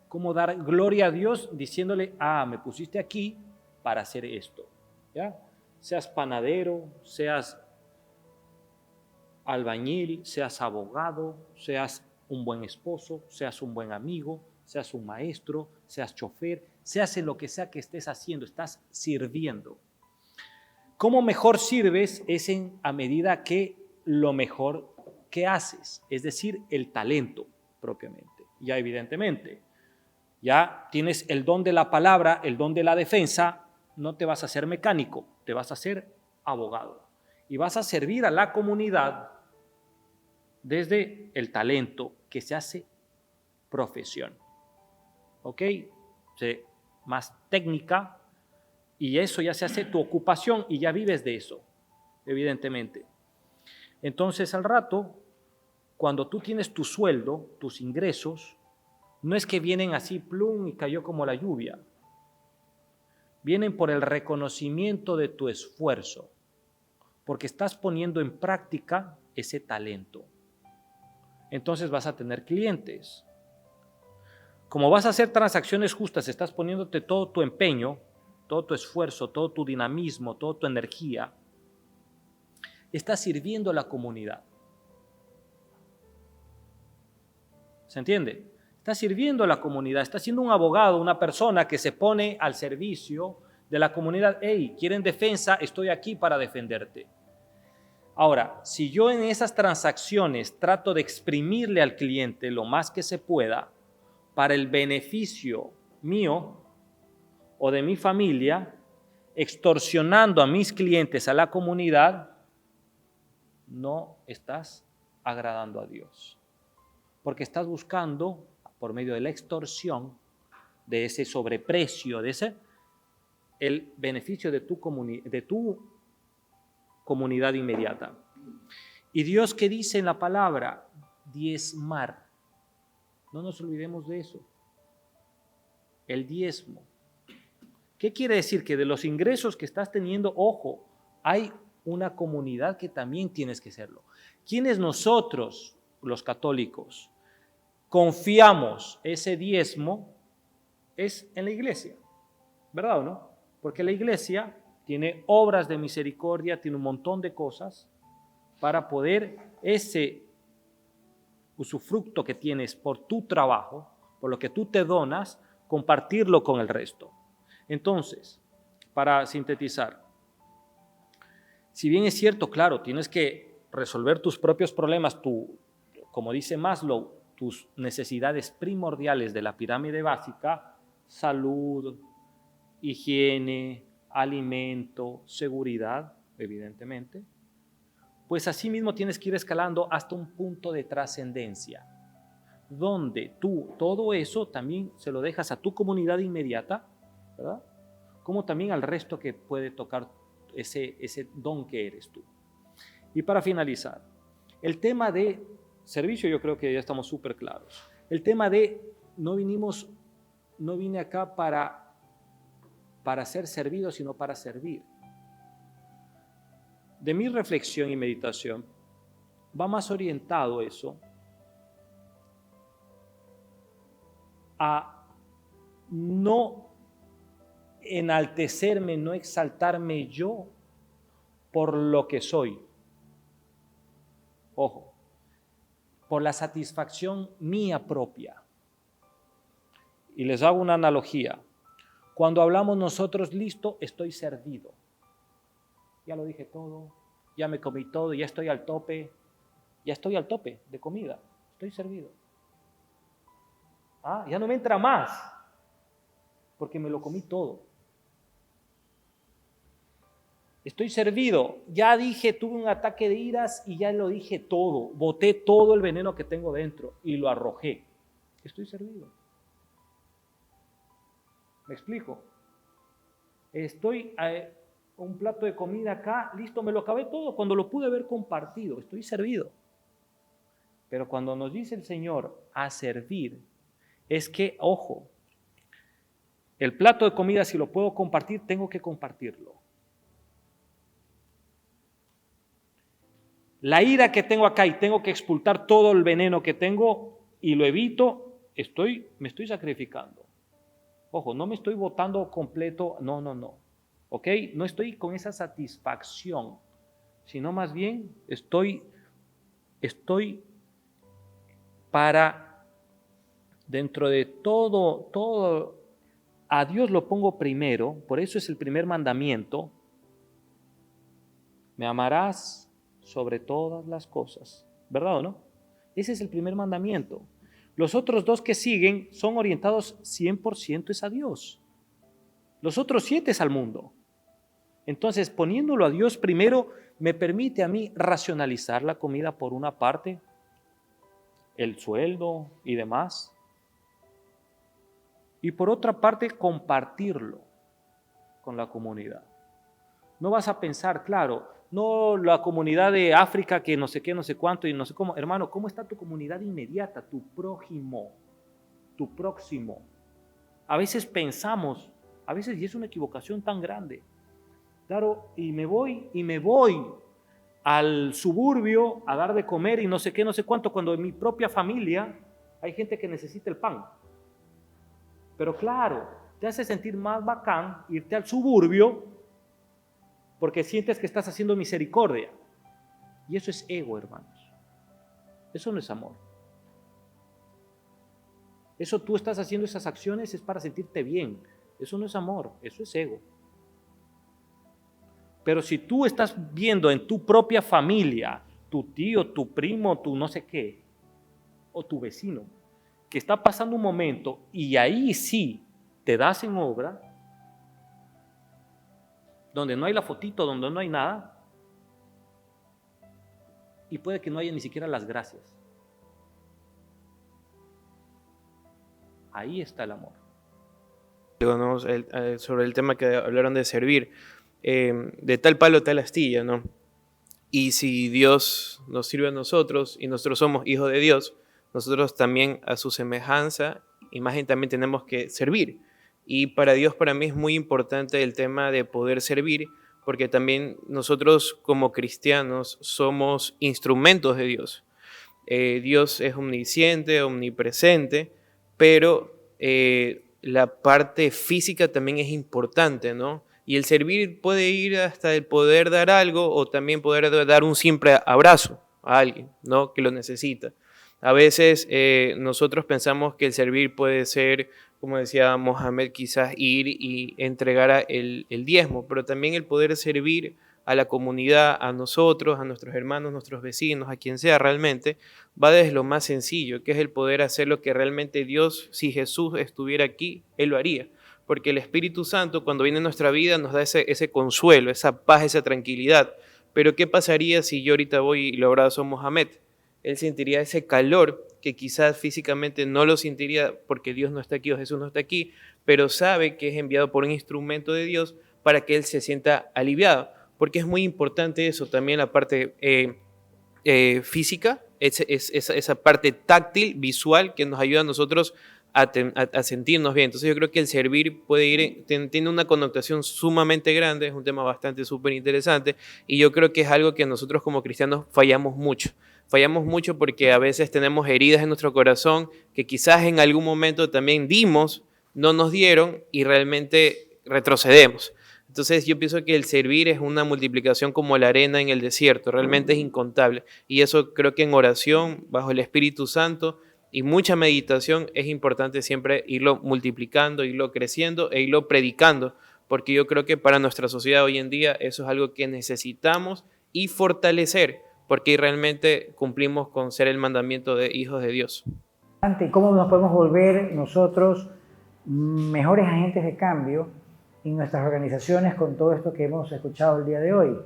cómo dar gloria a Dios diciéndole, me pusiste aquí para hacer esto. ¿Ya? Seas panadero, seas albañil, seas abogado, seas un buen esposo, seas un buen amigo, seas un maestro, seas chofer, seas en lo que sea que estés haciendo, estás sirviendo. ¿Cómo mejor sirves? Es a medida que lo mejor que haces, es decir, el talento propiamente. Ya evidentemente, ya tienes el don de la palabra, el don de la defensa, no te vas a hacer mecánico, te vas a hacer abogado. Y vas a servir a la comunidad desde el talento que se hace profesión. ¿Ok? Más técnica. Y eso ya se hace tu ocupación y ya vives de eso, evidentemente. Entonces al rato, cuando tú tienes tu sueldo, tus ingresos, no es que vienen así, plum, y cayó como la lluvia. Vienen por el reconocimiento de tu esfuerzo, porque estás poniendo en práctica ese talento. Entonces vas a tener clientes. Como vas a hacer transacciones justas, estás poniéndote todo tu empeño, todo tu esfuerzo, todo tu dinamismo, toda tu energía, estás sirviendo a la comunidad. ¿Se entiende? Estás sirviendo a la comunidad, estás siendo un abogado, una persona que se pone al servicio de la comunidad. Hey, ¿quieren defensa? Estoy aquí para defenderte. Ahora, si yo en esas transacciones trato de exprimirle al cliente lo más que se pueda para el beneficio mío o de mi familia, extorsionando a mis clientes, a la comunidad, no estás agradando a Dios. Porque estás buscando, por medio de la extorsión, de ese sobreprecio, el beneficio de tu comunidad inmediata. Y Dios, ¿qué dice en la palabra? Diezmar. No nos olvidemos de eso. El diezmo. ¿Qué quiere decir? Que de los ingresos que estás teniendo, ojo, hay una comunidad que también tienes que serlo. ¿Quiénes nosotros, los católicos, confiamos ese diezmo? Es en la iglesia, ¿verdad o no? Porque la iglesia tiene obras de misericordia, tiene un montón de cosas para poder ese usufructo que tienes por tu trabajo, por lo que tú te donas, compartirlo con el resto. Entonces, para sintetizar, si bien es cierto, claro, tienes que resolver tus propios problemas, como dice Maslow, tus necesidades primordiales de la pirámide básica, salud, higiene, alimento, seguridad, evidentemente, pues así mismo tienes que ir escalando hasta un punto de trascendencia, donde tú todo eso también se lo dejas a tu comunidad inmediata, ¿verdad? Como también al resto que puede tocar ese don que eres tú. Y para finalizar, el tema de servicio, yo creo que ya estamos súper claros. El tema de no vine acá para ser servido, sino para servir. De mi reflexión y meditación va más orientado eso a no enaltecerme, no exaltarme yo por lo que soy. Ojo, por la satisfacción mía propia. Y les hago una analogía. Cuando hablamos nosotros, listo, estoy servido. Ya lo dije todo, ya me comí todo, ya estoy al tope de comida, estoy servido. Ya no me entra más, porque me lo comí todo. Estoy servido, ya dije, tuve un ataque de iras y ya lo dije todo, boté todo el veneno que tengo dentro y lo arrojé. Estoy servido. ¿Me explico? Estoy un plato de comida acá, listo, me lo acabé todo cuando lo pude haber compartido, estoy servido. Pero cuando nos dice el Señor a servir, es que, ojo, el plato de comida si lo puedo compartir, tengo que compartirlo. La ira que tengo acá y tengo que expulsar todo el veneno que tengo y lo evito, me estoy sacrificando. Ojo, no me estoy botando completo, no. ¿Ok? No estoy con esa satisfacción, sino más bien estoy para, dentro de todo, a Dios lo pongo primero, por eso es el primer mandamiento. Me amarás sobre todas las cosas, ¿verdad o no? Ese es el primer mandamiento. Los otros dos que siguen son orientados 100% es a Dios. Los otros 7 es al mundo. Entonces, poniéndolo a Dios primero, me permite a mí racionalizar la comida por una parte, el sueldo y demás. Y por otra parte, compartirlo con la comunidad. No vas a pensar, claro, no la comunidad de África que no sé qué, no sé cuánto y no sé cómo. Hermano, ¿cómo está tu comunidad inmediata, tu prójimo, tu próximo? A veces pensamos, a veces, y es una equivocación tan grande, claro, y me voy al suburbio a dar de comer y no sé qué, no sé cuánto, cuando en mi propia familia hay gente que necesita el pan. Pero claro, te hace sentir más bacán irte al suburbio porque sientes que estás haciendo misericordia. Y eso es ego, hermanos. Eso no es amor. Eso tú estás haciendo esas acciones es para sentirte bien. Eso no es amor, eso es ego. Pero si tú estás viendo en tu propia familia, tu tío, tu primo, tu no sé qué, o tu vecino, que está pasando un momento y ahí sí te das en obra, donde no hay la fotito, donde no hay nada, y puede que no haya ni siquiera las gracias. Ahí está el amor. ¿No? Sobre el tema que hablaron de servir, de tal palo tal astilla, ¿no? Y si Dios nos sirve a nosotros y nosotros somos hijos de Dios, nosotros también a su semejanza, imagen también tenemos que servir. Y para Dios, para mí es muy importante el tema de poder servir, porque también nosotros como cristianos somos instrumentos de Dios. Dios es omnisciente, omnipresente, pero la parte física también es importante, ¿no? Y el servir puede ir hasta el poder dar algo o también poder dar un simple abrazo a alguien, ¿no? Que lo necesita. A veces nosotros pensamos que el servir puede ser, como decía Mohamed, quizás ir y entregar el diezmo, pero también el poder servir a la comunidad, a nosotros, a nuestros hermanos, nuestros vecinos, a quien sea realmente, va desde lo más sencillo, que es el poder hacer lo que realmente Dios, si Jesús estuviera aquí, Él lo haría. Porque el Espíritu Santo, cuando viene en nuestra vida, nos da ese consuelo, esa paz, esa tranquilidad. Pero ¿qué pasaría si yo ahorita voy y lo abrazo a Mohamed? Él sentiría ese calor que quizás físicamente no lo sentiría porque Dios no está aquí o Jesús no está aquí, pero sabe que es enviado por un instrumento de Dios para que él se sienta aliviado. Porque es muy importante eso, también la parte física, esa parte táctil, visual, que nos ayuda a nosotros a sentirnos bien. Entonces yo creo que el servir puede ir, tiene una connotación sumamente grande, es un tema bastante súper interesante, y yo creo que es algo que nosotros como cristianos fallamos mucho. Fallamos mucho porque a veces tenemos heridas en nuestro corazón que quizás en algún momento también dimos, no nos dieron y realmente retrocedemos. Entonces yo pienso que el servir es una multiplicación como la arena en el desierto, realmente es incontable. Y eso creo que en oración, bajo el Espíritu Santo y mucha meditación, es importante siempre irlo multiplicando, irlo creciendo e irlo predicando, porque yo creo que para nuestra sociedad hoy en día eso es algo que necesitamos y fortalecer, porque realmente cumplimos con ser el mandamiento de hijos de Dios. ¿Cómo nos podemos volver nosotros mejores agentes de cambio en nuestras organizaciones con todo esto que hemos escuchado el día de hoy?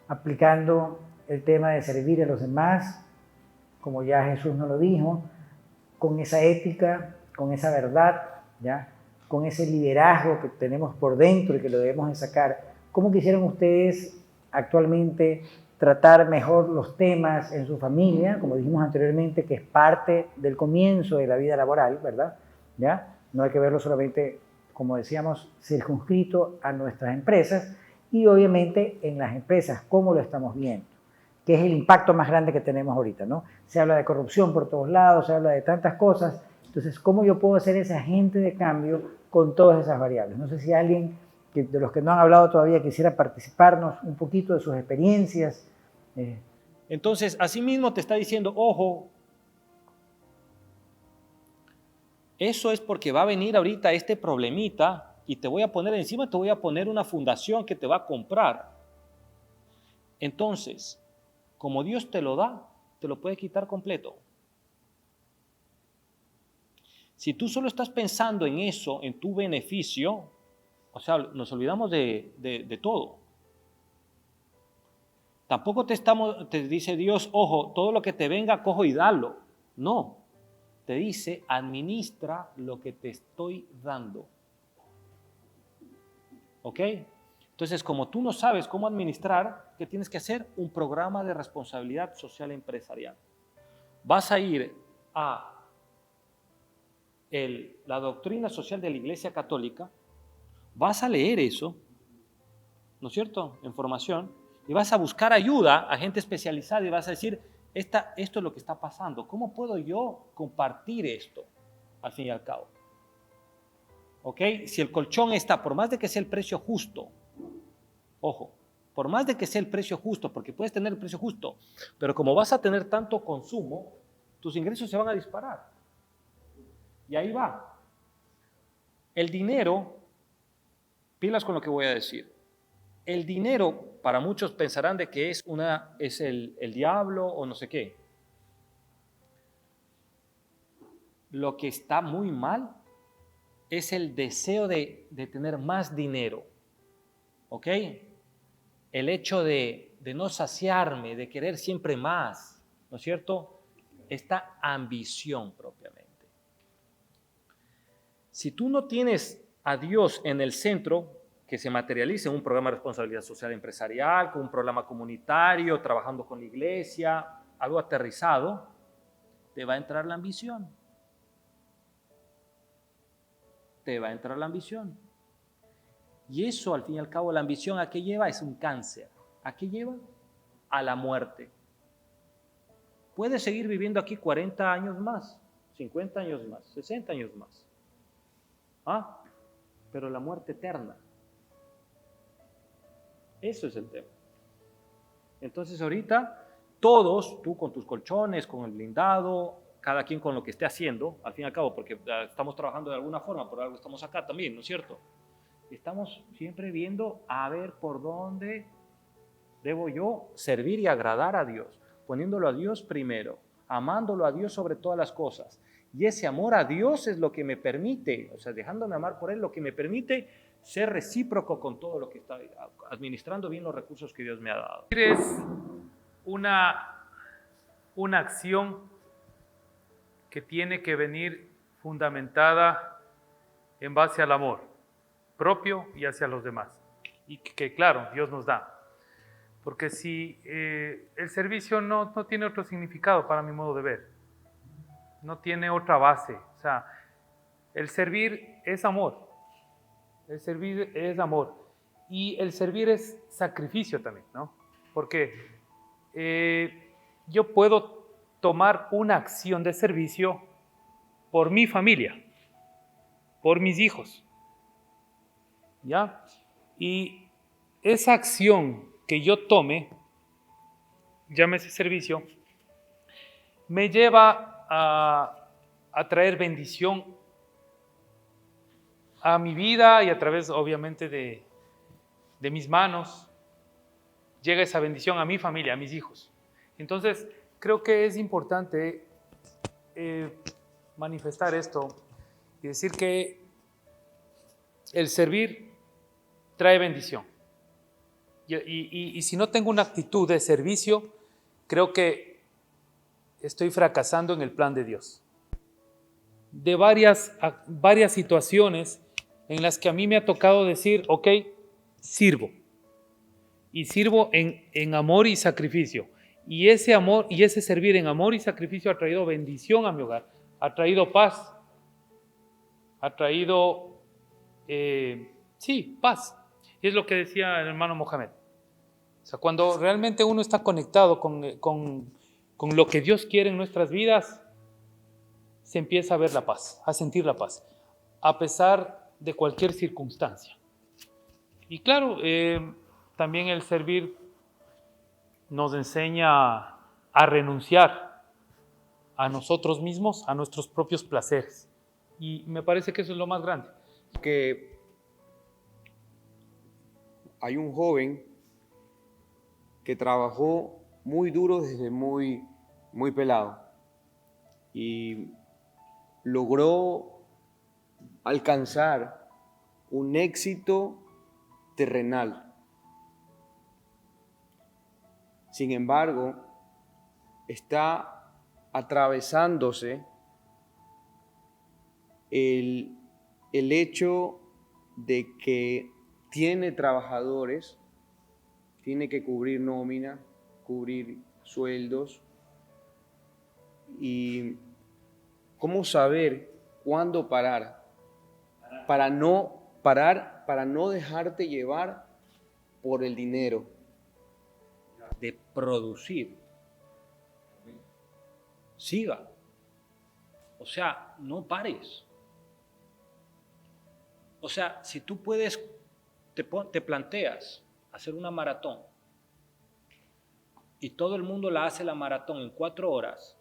Aplicando el tema de servir a los demás, como ya Jesús nos lo dijo, con esa ética, con esa verdad, ¿ya? Con ese liderazgo que tenemos por dentro y que lo debemos de sacar. ¿Cómo quisieran ustedes actualmente tratar mejor los temas en su familia, como dijimos anteriormente, que es parte del comienzo de la vida laboral, ¿verdad? ¿Ya? No hay que verlo solamente, como decíamos, circunscrito a nuestras empresas y obviamente en las empresas, cómo lo estamos viendo, que es el impacto más grande que tenemos ahorita, ¿no? Se habla de corrupción por todos lados, se habla de tantas cosas, entonces, ¿cómo yo puedo ser ese agente de cambio con todas esas variables? No sé si alguien de los que no han hablado todavía quisiera participarnos un poquito de sus experiencias. Entonces, asimismo te está diciendo, ojo, eso es porque va a venir ahorita este problemita y te voy a poner encima, te voy a poner una fundación que te va a comprar. Entonces, como Dios te lo da, te lo puede quitar completo. Si tú solo estás pensando en eso, en tu beneficio, o sea, nos olvidamos de todo. Tampoco te dice Dios, ojo, todo lo que te venga, cojo y dalo. No, te dice, administra lo que te estoy dando. ¿Ok? Entonces, como tú no sabes cómo administrar, ¿qué tienes que hacer? Un programa de responsabilidad social empresarial. Vas a ir a la doctrina social de la Iglesia Católica, vas a leer eso, ¿no es cierto?, en formación, y vas a buscar ayuda a gente especializada y vas a decir, esto es lo que está pasando, ¿cómo puedo yo compartir esto, al fin y al cabo? ¿Ok? Si el colchón está, por más de que sea el precio justo, ojo, por más de que sea el precio justo, porque puedes tener el precio justo, pero como vas a tener tanto consumo, tus ingresos se van a disparar. Y ahí va. El dinero, pilas con lo que voy a decir. El dinero, para muchos pensarán de que es el diablo o no sé qué. Lo que está muy mal es el deseo de tener más dinero. ¿Ok? El hecho de no saciarme, de querer siempre más, ¿no es cierto? Esta ambición propiamente. Si tú no tienes a Dios en el centro, que se materialice en un programa de responsabilidad social empresarial, con un programa comunitario, trabajando con la iglesia, algo aterrizado, te va a entrar la ambición. Te va a entrar la ambición. Y eso, al fin y al cabo, la ambición, ¿a qué lleva? Es un cáncer. ¿A qué lleva? A la muerte. Puedes seguir viviendo aquí 40 años más, 50 años más, 60 años más. Pero la muerte eterna. Eso es el tema. Entonces ahorita, todos, tú con tus colchones, con el blindado, cada quien con lo que esté haciendo, al fin y al cabo, porque estamos trabajando de alguna forma, por algo estamos acá también, ¿no es cierto? Estamos siempre viendo a ver por dónde debo yo servir y agradar a Dios, poniéndolo a Dios primero, amándolo a Dios sobre todas las cosas. Y ese amor a Dios es lo que me permite, o sea, dejándome amar por Él, lo que me permite ser recíproco con todo lo que está, administrando bien los recursos que Dios me ha dado. Es una acción que tiene que venir fundamentada en base al amor propio y hacia los demás. Y que claro, Dios nos da. Porque si el servicio no tiene otro significado para mi modo de ver, no tiene otra base. O sea, el servir es amor. El servir es amor. Y el servir es sacrificio también, ¿no? Porque yo puedo tomar una acción de servicio por mi familia, por mis hijos, ¿ya? Y esa acción que yo tome, llámese servicio, me lleva a traer bendición a mi vida y a través, obviamente, de mis manos, llega esa bendición a mi familia, a mis hijos. Entonces, creo que es importante manifestar esto y decir que el servir trae bendición. Y si no tengo una actitud de servicio, creo que estoy fracasando en el plan de Dios. De varias situaciones en las que a mí me ha tocado decir, ok, sirvo. Y sirvo en amor y sacrificio. Y ese amor y ese servir en amor y sacrificio ha traído bendición a mi hogar, ha traído paz, ha traído, paz. Y es lo que decía el hermano Mohamed. O sea, cuando realmente uno está conectado con lo que Dios quiere en nuestras vidas, se empieza a ver la paz, a sentir la paz, a pesar de cualquier circunstancia. Y claro, también el servir nos enseña a renunciar a nosotros mismos, a nuestros propios placeres. Y me parece que eso es lo más grande. Que hay un joven que trabajó muy duro desde muy pelado y logró alcanzar un éxito terrenal. Sin embargo, está atravesándose el hecho de que tiene trabajadores, tiene que cubrir nómina, cubrir sueldos. ¿Y cómo saber cuándo parar? Para no parar, para no dejarte llevar por el dinero. De producir. Siga. O sea, no pares. O sea, si tú puedes, te planteas hacer una maratón y todo el mundo la hace la maratón en 4 horas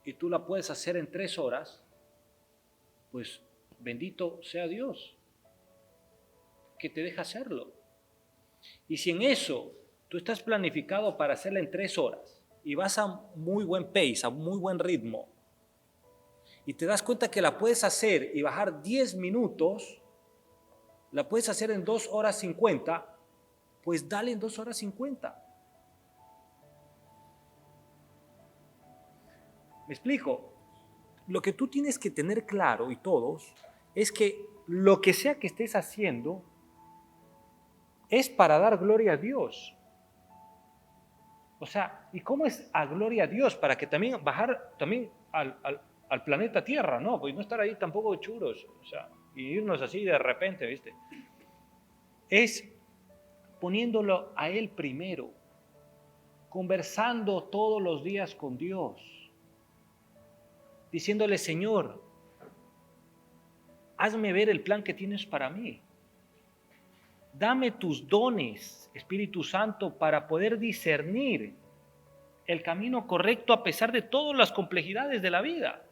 y tú la puedes hacer en 3 horas, pues bendito sea Dios que te deja hacerlo. Y si en eso tú estás planificado para hacerla en 3 horas y vas a muy buen pace, a muy buen ritmo, y te das cuenta que la puedes hacer y bajar 10 minutos, la puedes hacer en 2 horas 50, pues dale en 2 horas 50. ¿Me explico? Lo que tú tienes que tener claro, y todos, es que lo que sea que estés haciendo es para dar gloria a Dios. O sea, ¿y cómo es a gloria a Dios? Para que también bajar también al planeta Tierra, ¿no? Pues no estar ahí tampoco churos, o sea, y irnos así de repente, ¿viste? Es poniéndolo a Él primero, conversando todos los días con Dios, diciéndole, Señor, hazme ver el plan que tienes para mí. Dame tus dones, Espíritu Santo, para poder discernir el camino correcto a pesar de todas las complejidades de la vida.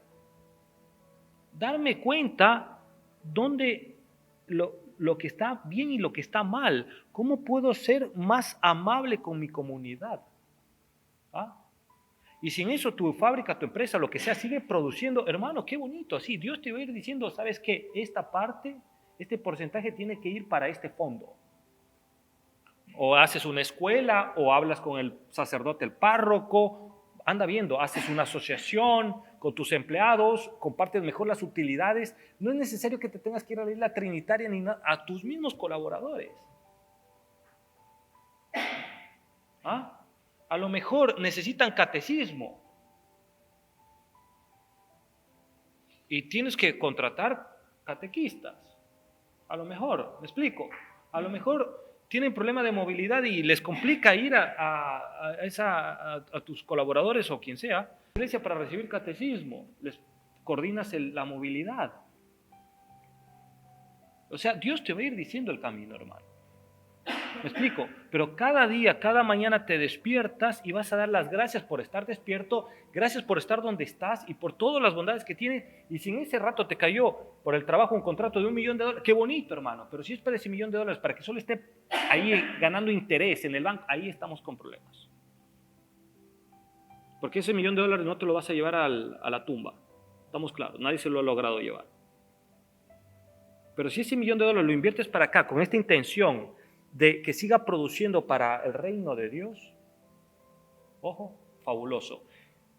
Darme cuenta dónde lo que está bien y lo que está mal. ¿Cómo puedo ser más amable con mi comunidad? ¿Ah? Y si en eso tu fábrica, tu empresa, lo que sea, sigue produciendo, hermano, qué bonito. Así Dios te va a ir diciendo, ¿sabes qué? Esta parte, este porcentaje tiene que ir para este fondo. O haces una escuela, o hablas con el sacerdote, el párroco, anda viendo, haces una asociación con tus empleados, compartes mejor las utilidades. No es necesario que te tengas que ir a la isla trinitaria ni a tus mismos colaboradores. ¿Ah? A lo mejor necesitan catecismo y tienes que contratar catequistas. A lo mejor, me explico, a lo mejor tienen problema de movilidad y les complica ir a tus colaboradores o quien sea, iglesia para recibir catecismo, les coordinas la movilidad. O sea, Dios te va a ir diciendo el camino, hermano. ¿Me explico? Pero cada día, cada mañana te despiertas y vas a dar las gracias por estar despierto, gracias por estar donde estás y por todas las bondades que tienes. Y si en ese rato te cayó por el trabajo un contrato de $1 millón, qué bonito, hermano. Pero si es para ese $1 millón, para que solo esté ahí ganando interés en el banco, ahí estamos con problemas. Porque ese $1 millón no te lo vas a llevar a la tumba. Estamos claros, nadie se lo ha logrado llevar. Pero si ese $1 millón lo inviertes para acá, con esta intención de que siga produciendo para el reino de Dios, ojo, fabuloso.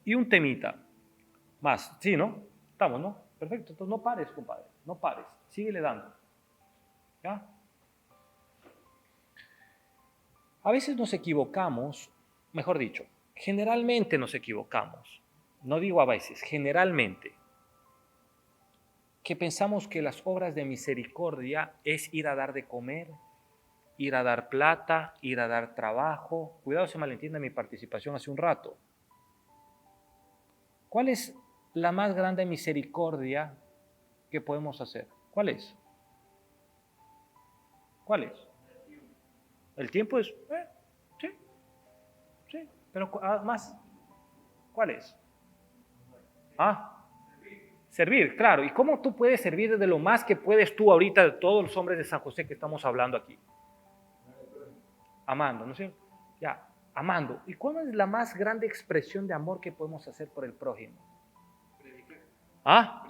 Y un temita más, ¿sí, no? Estamos, ¿no? Perfecto, entonces no pares, compadre, no pares, síguele dando. ¿Ya? A veces nos equivocamos, mejor dicho, generalmente nos equivocamos, no digo a veces, generalmente, que pensamos que las obras de misericordia es ir a dar de comer, ir a dar plata, ir a dar trabajo. Cuidado, se malentiende mi participación hace un rato. ¿Cuál es la más grande misericordia que podemos hacer? ¿Cuál es? ¿Cuál es? El tiempo es, sí, pero más, ¿cuál es? Servir, claro. ¿Y cómo tú puedes servir de lo más que puedes tú ahorita de todos los hombres de San José que estamos hablando aquí? Amando, ¿no es cierto? Ya, amando. ¿Y cuál es la más grande expresión de amor que podemos hacer por el prójimo? Predicar.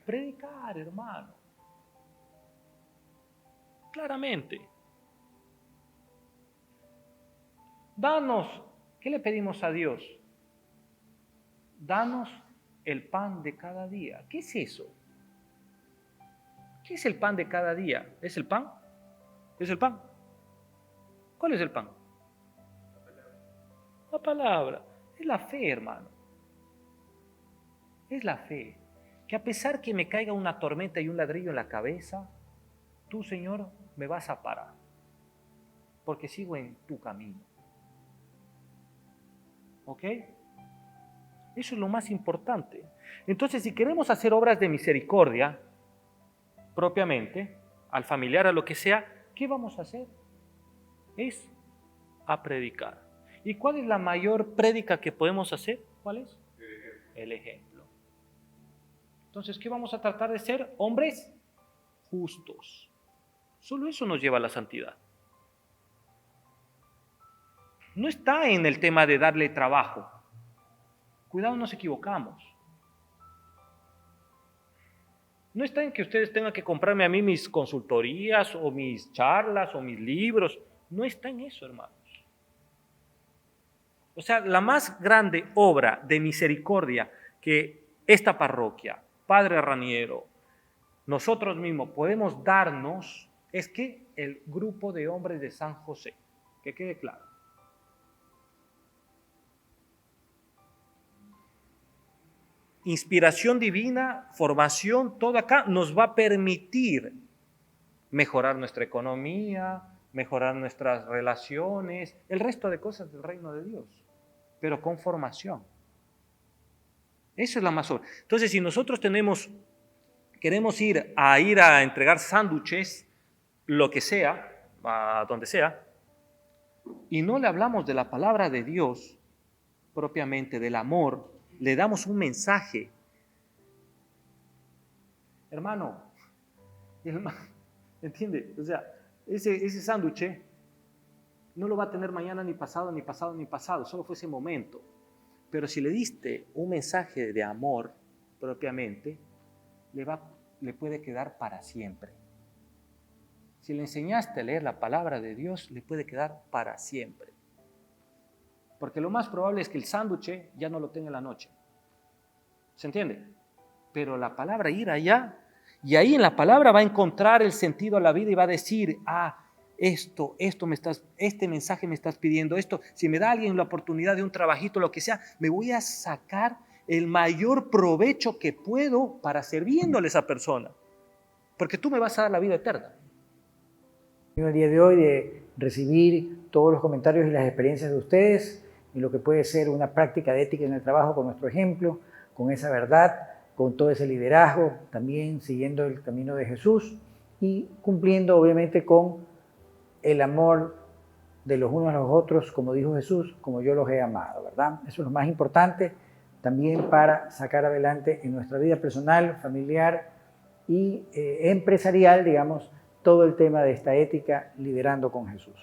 Predicar, hermano. Claramente. Danos, ¿qué le pedimos a Dios? Danos el pan de cada día. ¿Qué es eso? ¿Qué es el pan de cada día? ¿Es el pan? ¿Es el pan? ¿Cuál es el pan? La palabra. Es la fe, hermano. Es la fe. Que a pesar que me caiga una tormenta y un ladrillo en la cabeza, tú, Señor, me vas a parar. Porque sigo en tu camino. ¿Ok? Eso es lo más importante. Entonces, si queremos hacer obras de misericordia, propiamente, al familiar, a lo que sea, ¿qué vamos a hacer? Es a predicar. ¿Y cuál es la mayor prédica que podemos hacer? ¿Cuál es? El ejemplo. Entonces, ¿qué vamos a tratar de ser? Hombres justos. Solo eso nos lleva a la santidad. No está en el tema de darle trabajo. Cuidado, nos equivocamos. No está en que ustedes tengan que comprarme a mí mis consultorías o mis charlas o mis libros. No está en eso, hermanos. O sea, la más grande obra de misericordia que esta parroquia, Padre Raniero, nosotros mismos podemos darnos es que el grupo de hombres de San José, que quede claro. Inspiración divina, formación, todo acá nos va a permitir mejorar nuestra economía, mejorar nuestras relaciones, el resto de cosas del reino de Dios, pero con formación. Eso es la más obra. Entonces, si nosotros queremos ir a entregar sándwiches, lo que sea, a donde sea, y no le hablamos de la palabra de Dios, propiamente del amor, le damos un mensaje. Hermano, ¿entiende? O sea, ese sándwich no lo va a tener mañana, ni pasado, ni pasado, ni pasado, solo fue ese momento. Pero si le diste un mensaje de amor propiamente, le puede quedar para siempre. Si le enseñaste a leer la palabra de Dios, le puede quedar para siempre. Porque lo más probable es que el sándwich ya no lo tenga en la noche. ¿Se entiende? Pero la palabra ir allá, y ahí en la palabra va a encontrar el sentido a la vida y va a decir, este mensaje me estás pidiendo, esto, si me da alguien la oportunidad de un trabajito, lo que sea, me voy a sacar el mayor provecho que puedo para sirviéndole a esa persona. Porque tú me vas a dar la vida eterna. El día de hoy de recibir todos los comentarios y las experiencias de ustedes y lo que puede ser una práctica de ética en el trabajo con nuestro ejemplo, con esa verdad, con todo ese liderazgo, también siguiendo el camino de Jesús y cumpliendo obviamente con el amor de los unos a los otros, como dijo Jesús, como yo los he amado, ¿verdad? Eso es lo más importante también para sacar adelante en nuestra vida personal, familiar y empresarial, digamos, todo el tema de esta ética liderando con Jesús.